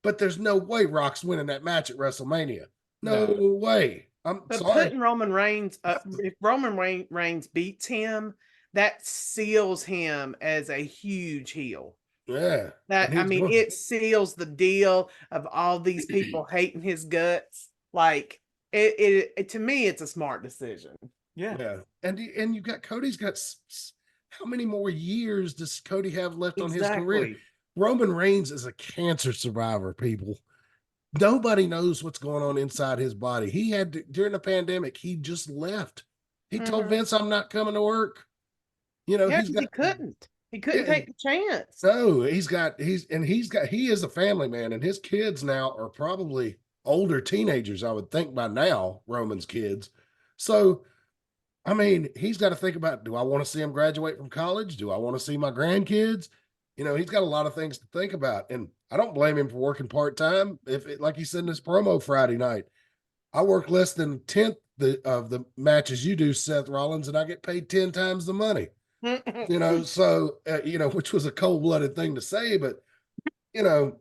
But there's no way Rock's winning that match at WrestleMania. No way. I'm But sorry. putting Roman Reigns up, if Roman Reigns beats him, that seals him as a huge heel. Yeah. That I mean, it seals the deal of all these people hating his guts. Like it to me, it's a smart decision. Yeah. And you've got Cody's got how many more years does Cody have left on his career? Roman Reigns is a cancer survivor, people. Nobody knows what's going on inside his body. He had to, during the pandemic, he just left. He told Vince, I'm not coming to work. You know, he couldn't take the chance. No, he is a family man, and his kids now are probably older teenagers, I would think by now, Roman's kids. So, I mean, he's got to think about, do I want to see him graduate from college? Do I want to see my grandkids? You know, he's got a lot of things to think about. And I don't blame him for working part-time. Like he said in his promo Friday night, I work less than 1/10 of the matches you do, Seth Rollins, and I get paid 10 times the money. You know, so, you know, which was a cold-blooded thing to say, but, you know,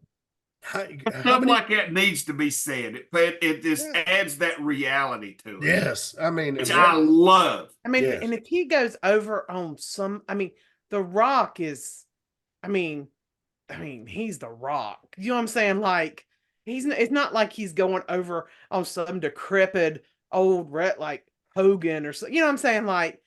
stuff like that needs to be said. It just adds that reality to it. Yes. I mean, which I love. I mean, and if he goes over on I mean, The Rock is, I mean, he's The Rock. You know what I'm saying? Like, it's not like he's going over on some decrepit old like Hogan or something. You know what I'm saying? Like,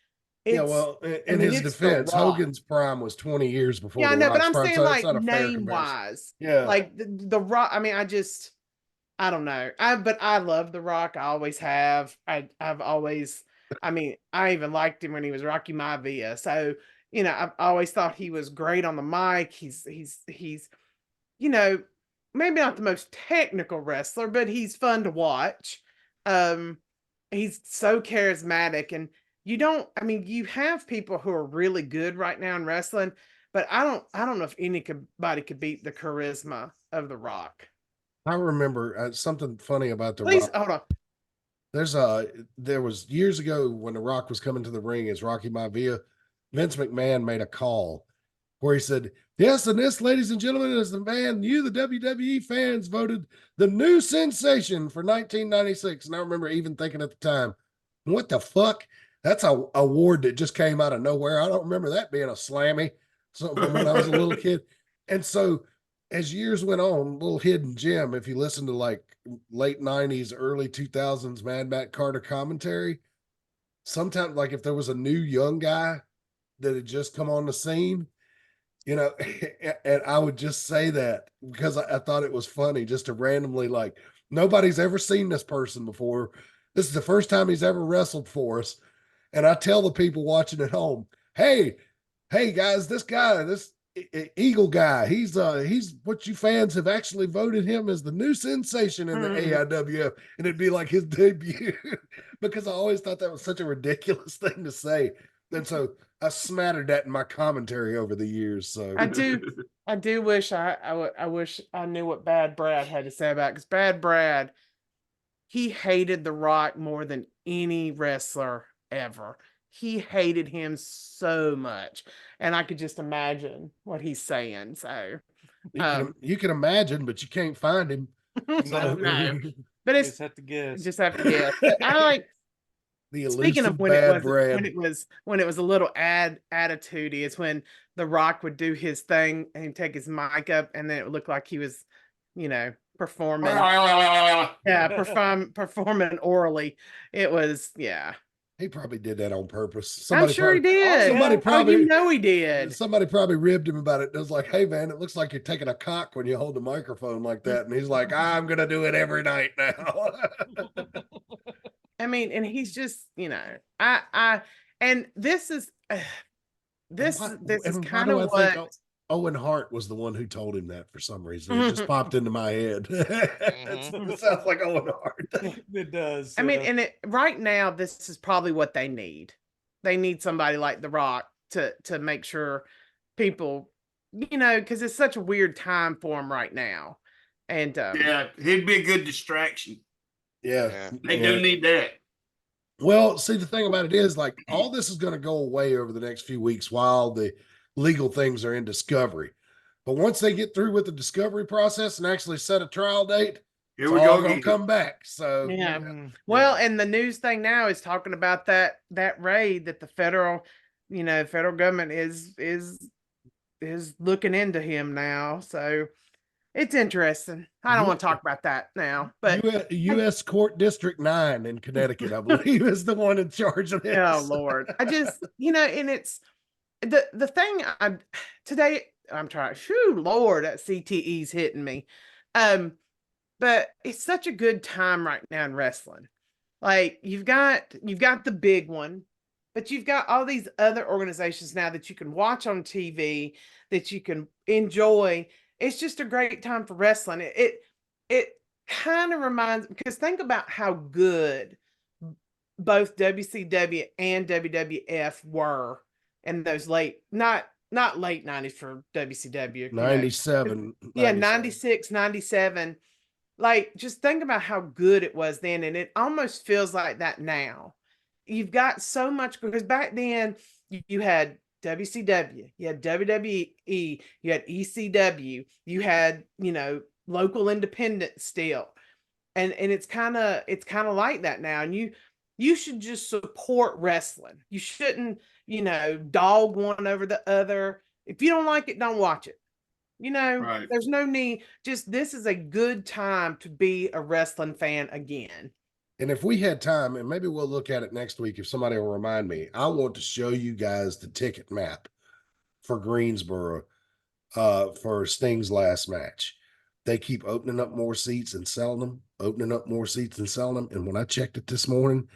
well, in his defense, Hogan's prime was 20 years before. Yeah, I know, but I'm saying so like name wise. Yeah, like the Rock. I mean, I don't know. But I love The Rock. I always have. I've always. I mean, I even liked him when he was Rocky Maivia. So, you know, I've always thought he was great on the mic. He's, you know, maybe not the most technical wrestler, but he's fun to watch. He's so charismatic, and I mean, you have people who are really good right now in wrestling, but I don't know if anybody could beat the charisma of The Rock. I remember something funny about The Rock. Hold on. There was years ago when The Rock was coming to the ring as Rocky Maivia, Vince McMahon made a call where he said, yes, and this, ladies and gentlemen, is the man you, the WWE fans, voted the new sensation for 1996. And I remember even thinking at the time, what the fuck? That's a award that just came out of nowhere. I don't remember that being a Slammy, something from when I was a little kid. And so as years went on, little hidden gem, if you listen to like late 90s, early 2000s Mad Matt Carter commentary, sometimes like if there was a new young guy that had just come on the scene, you know, and I would just say that because I thought it was funny just to randomly, like, nobody's ever seen this person before. This is the first time he's ever wrestled for us. And I tell the people watching at home, hey guys, this guy, this Eagle guy, he's what you fans have actually voted him as the new sensation in the AIWF. And it'd be like his debut because I always thought that was such a ridiculous thing to say. And so I smattered that in my commentary over the years. So I do wish I wish I knew what Bad Brad had to say about it, because Bad Brad, he hated The Rock more than any wrestler ever. He hated him so much, and I could just imagine what he's saying. So you can imagine, but you can't find him. No. But it's just have to guess. But I like the speaking of when it was a little attitudey, it's when The Rock would do his thing and he'd take his mic up and then it would look like he was, you know, performing. Performing orally. It was, yeah. He probably did that on purpose. I'm sure he did. Somebody probably, you know he did. Somebody probably ribbed him about it. It was like, hey man, it looks like you're taking a cock when you hold the microphone like that. And he's like, I'm gonna do it every night now. I mean, and he's just, you know, and this is this is kind of what Owen Hart was the one who told him that for some reason. It just popped into my head. It sounds like Owen Hart. It does. I mean, and right now, this is probably what they need. They need somebody like The Rock to make sure people, you know, because it's such a weird time for him right now. And yeah, he'd be a good distraction. Yeah, they do need that. Well, see, the thing about it is, like, all this is going to go away over the next few weeks while the legal things are in discovery. But once they get through with the discovery process and actually set a trial date, Here it's we all go going to again. come back. So, Yeah. Mm. Well, and the news thing now is talking about that raid that the federal government is looking into him now. So it's interesting. I don't want to talk about that now, but U.S. Court District 9 in Connecticut, I believe, is the one in charge of this. oh Lord, I just and it's the thing. Today I'm trying. Phew, Lord, that CTE's hitting me. But it's such a good time right now in wrestling. Like you've got the big one, but you've got all these other organizations now that you can watch on TV, that you can enjoy. It's just a great time for wrestling. It kind of reminds, because think about how good both WCW and WWF were in those not late 90s for WCW. 97. Yeah, 96, 97. Like, just think about how good it was then, and it almost feels like that now. You've got so much, because back then you had WCW, you had WWE, you had ECW, you had, local independent still. And it's kind of like that now. And you should just support wrestling. You shouldn't, dog one over the other. If you don't like it, don't watch it. Right. There's no need. Just, this is a good time to be a wrestling fan again. And if we had time, and maybe we'll look at it next week if somebody will remind me, I want to show you guys the ticket map for Greensboro for Sting's last match. They keep opening up more seats and selling them, opening up more seats and selling them. And when I checked it this morning,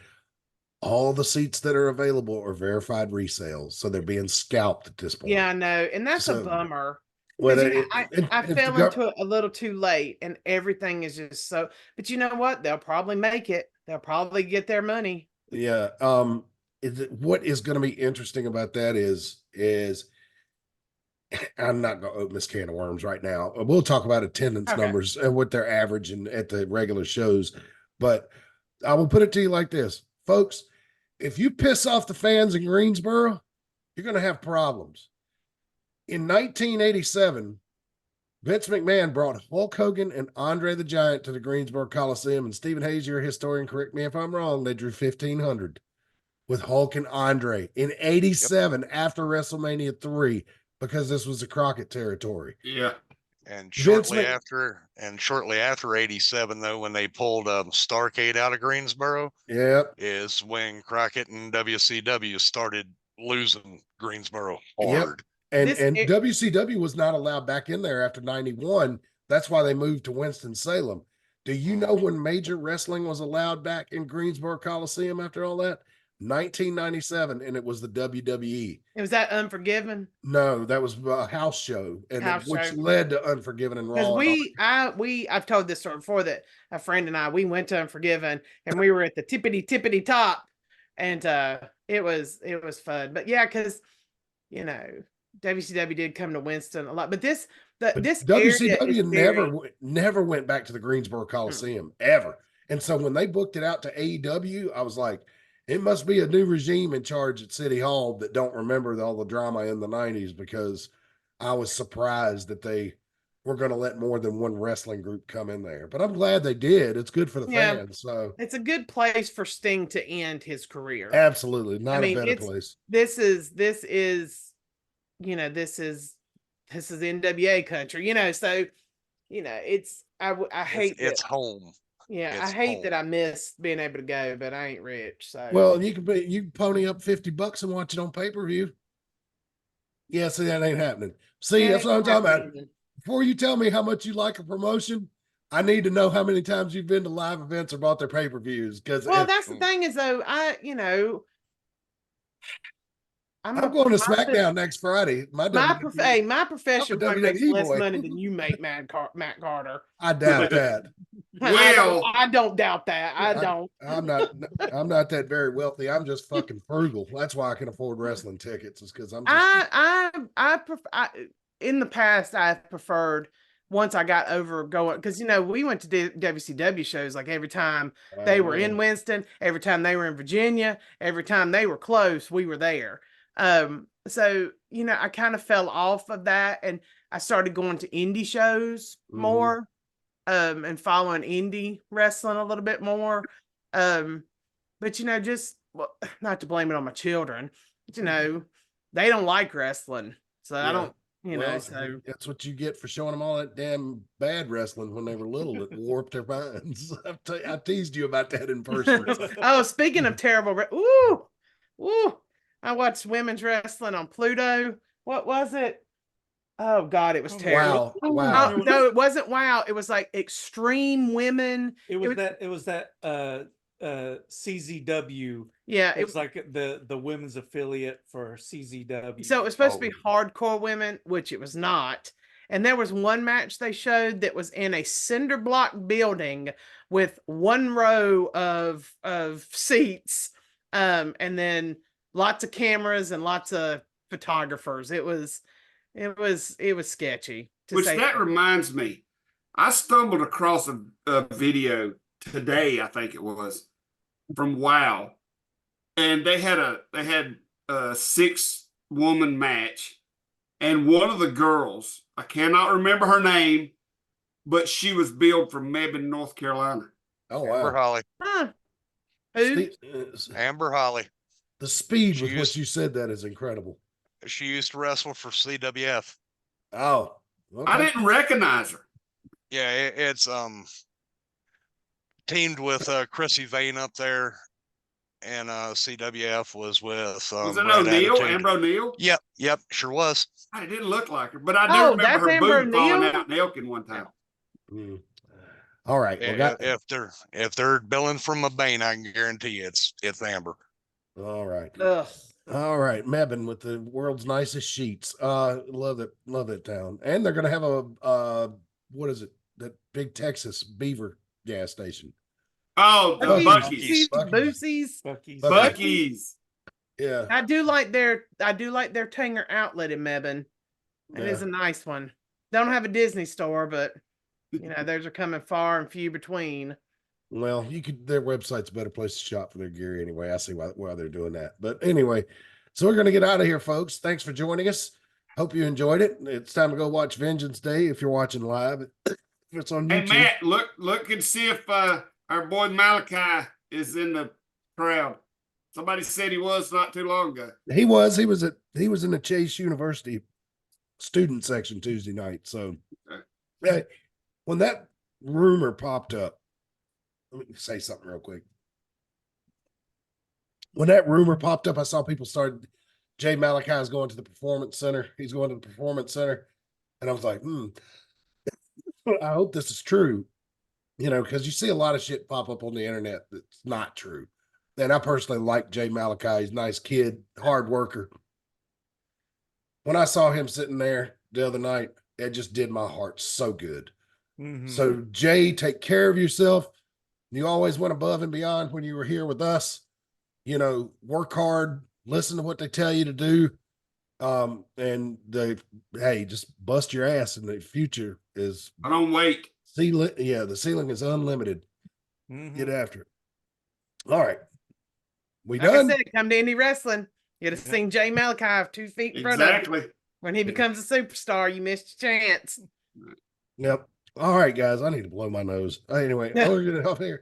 all the seats that are available are verified resales. So they're being scalped at this point. Yeah, I know. And that's So, a bummer. Well, I fell into it a little too late, and everything is just so. But you know what? They'll probably make it. They'll probably get their money. Yeah. What is going to be interesting about that is I'm not going to open this can of worms right now. We'll talk about attendance numbers and what they're averaging at the regular shows. But I will put it to you like this, folks. If you piss off the fans in Greensboro, you're going to have problems. In 1987, Vince McMahon brought Hulk Hogan and Andre the Giant to the Greensboro Coliseum. And Stephen Hayes, your historian, correct me if I'm wrong, they drew 1,500 with Hulk and Andre in 87 after WrestleMania 3, because this was the Crockett territory. Yeah. And shortly after 87, though, when they pulled Starrcade out of Greensboro, is when Crockett and WCW started losing Greensboro hard. And WCW was not allowed back in there after 91. That's why they moved to Winston-Salem. Do you know when major wrestling was allowed back in Greensboro Coliseum after all that? 1997, and it was the WWE. Was that Unforgiven? No, that was a house show, which led to Unforgiven and Raw. Because I've told this story before, that a friend and I, we went to Unforgiven, and we were at the tippity top, and it was fun. But yeah, because WCW did come to Winston a lot, but this WCW never went back to the Greensboro Coliseum ever. And so when they booked it out to AEW, I was like, it must be a new regime in charge at City Hall that don't remember all the drama in the 90s, because I was surprised that they were going to let more than one wrestling group come in there. But I'm glad they did. It's good for the fans. So it's a good place for Sting to end his career. Absolutely. Not a better place. This is NWA country, so it's I hate it's home. Yeah, I hate that I missed being able to go, but I ain't rich. So well, you can pony up $50 and watch it on pay-per-view. Yeah, see, that ain't happening. See, that's what I'm talking about. Before you tell me how much you like a promotion, I need to know how many times you've been to live events or bought their pay-per-views. Because that's the thing is, though, I'm going to SmackDown next Friday. My profession makes less money than you make, Matt Carter. I doubt that. Well, I don't doubt that. I'm not that very wealthy. I'm just fucking frugal. That's why I can afford wrestling tickets. Is because I'm just. I in the past I've preferred once I got over going, because we went to WCW shows like every time they were in Winston, every time they were in Virginia, every time they were close, we were there. So I kind of fell off of that, and I started going to indie shows more, and following indie wrestling a little bit more. But just not to blame it on my children, but they don't like wrestling, so I don't. So that's what you get for showing them all that damn bad wrestling when they were little. It warped their minds. I teased you about that in person. Oh, speaking of terrible, I watched women's wrestling on Pluto. What was it? Oh God, it was terrible. Wow. No, it wasn't. Wow, it was like Extreme Women. It was that CZW. Yeah, it was like the women's affiliate for CZW. So it was supposed to be hardcore women, which it was not. And there was one match they showed that was in a cinder block building with one row of seats, and then lots of cameras and lots of photographers. It was sketchy. Which that reminds me, I stumbled across a video today, I think it was, from WOW, and they had a 6-woman match, and one of the girls, I cannot remember her name, but she was billed from Mebane, North Carolina. Oh wow, Amber Holly. Huh. Who? Amber Holly. The speed with which you said that is incredible. She used to wrestle for CWF. Oh, okay. I didn't recognize her. Yeah, it's teamed with Chrissy Vane up there, and CWF was with was it O'Neill? Amber O'Neill? Yep, sure was. It didn't look like her, but I do remember her boob falling out in Elkin one time. Mm. All right, if they're billing from a Bane, I can guarantee you it's Amber. All right. Ugh. All right, Mebane with the world's nicest sheets. Love it town. And they're gonna have a what is it? That big Texas Beaver gas station. Oh, the Buc-ee's. Yeah. I do like their Tanger outlet in Mebane. It is a nice one. They don't have a Disney store, but theirs are coming far and few between. Well, their website's a better place to shop for their gear anyway. I see why they're doing that. But anyway, so we're going to get out of here, folks. Thanks for joining us. Hope you enjoyed it. It's time to go watch Vengeance Day if you're watching live. If it's on YouTube. Hey, Matt, look and see if our boy Malachi is in the crowd. Somebody said he was not too long ago. He was in the Chase University student section Tuesday night. So when that rumor popped up, let me say something real quick. When that rumor popped up, I saw people started. Jay Malachi is going to the Performance Center. He's going to the Performance Center. And I was like, I hope this is true. Because you see a lot of shit pop up on the internet that's not true. And I personally like Jay Malachi. He's a nice kid, hard worker. When I saw him sitting there the other night, it just did my heart so good. Mm-hmm. So, Jay, take care of yourself. You always went above and beyond when you were here with us. Work hard, listen to what they tell you to do. And just bust your ass, and the future is. I don't wait. The ceiling is unlimited. Mm-hmm. Get after it. All right. We done? I said, come to indie wrestling. You got to sing Jay Malachi 2 feet in front of him. When he becomes a superstar, you missed your chance. Yep. All right, guys. I need to blow my nose. Anyway, we're getting off here.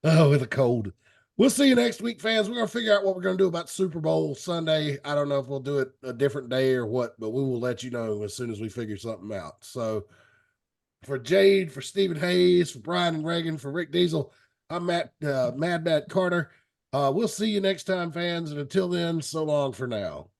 Oh, with a cold. We'll see you next week, fans. We're going to figure out what we're going to do about Super Bowl Sunday. I don't know if we'll do it a different day or what, but we will let you know as soon as we figure something out. So for Jade, for Stephen Hayes, for Brian and Reagan, for Rick Diesel, I'm Mad Matt Carter. We'll see you next time, fans. And until then, so long for now.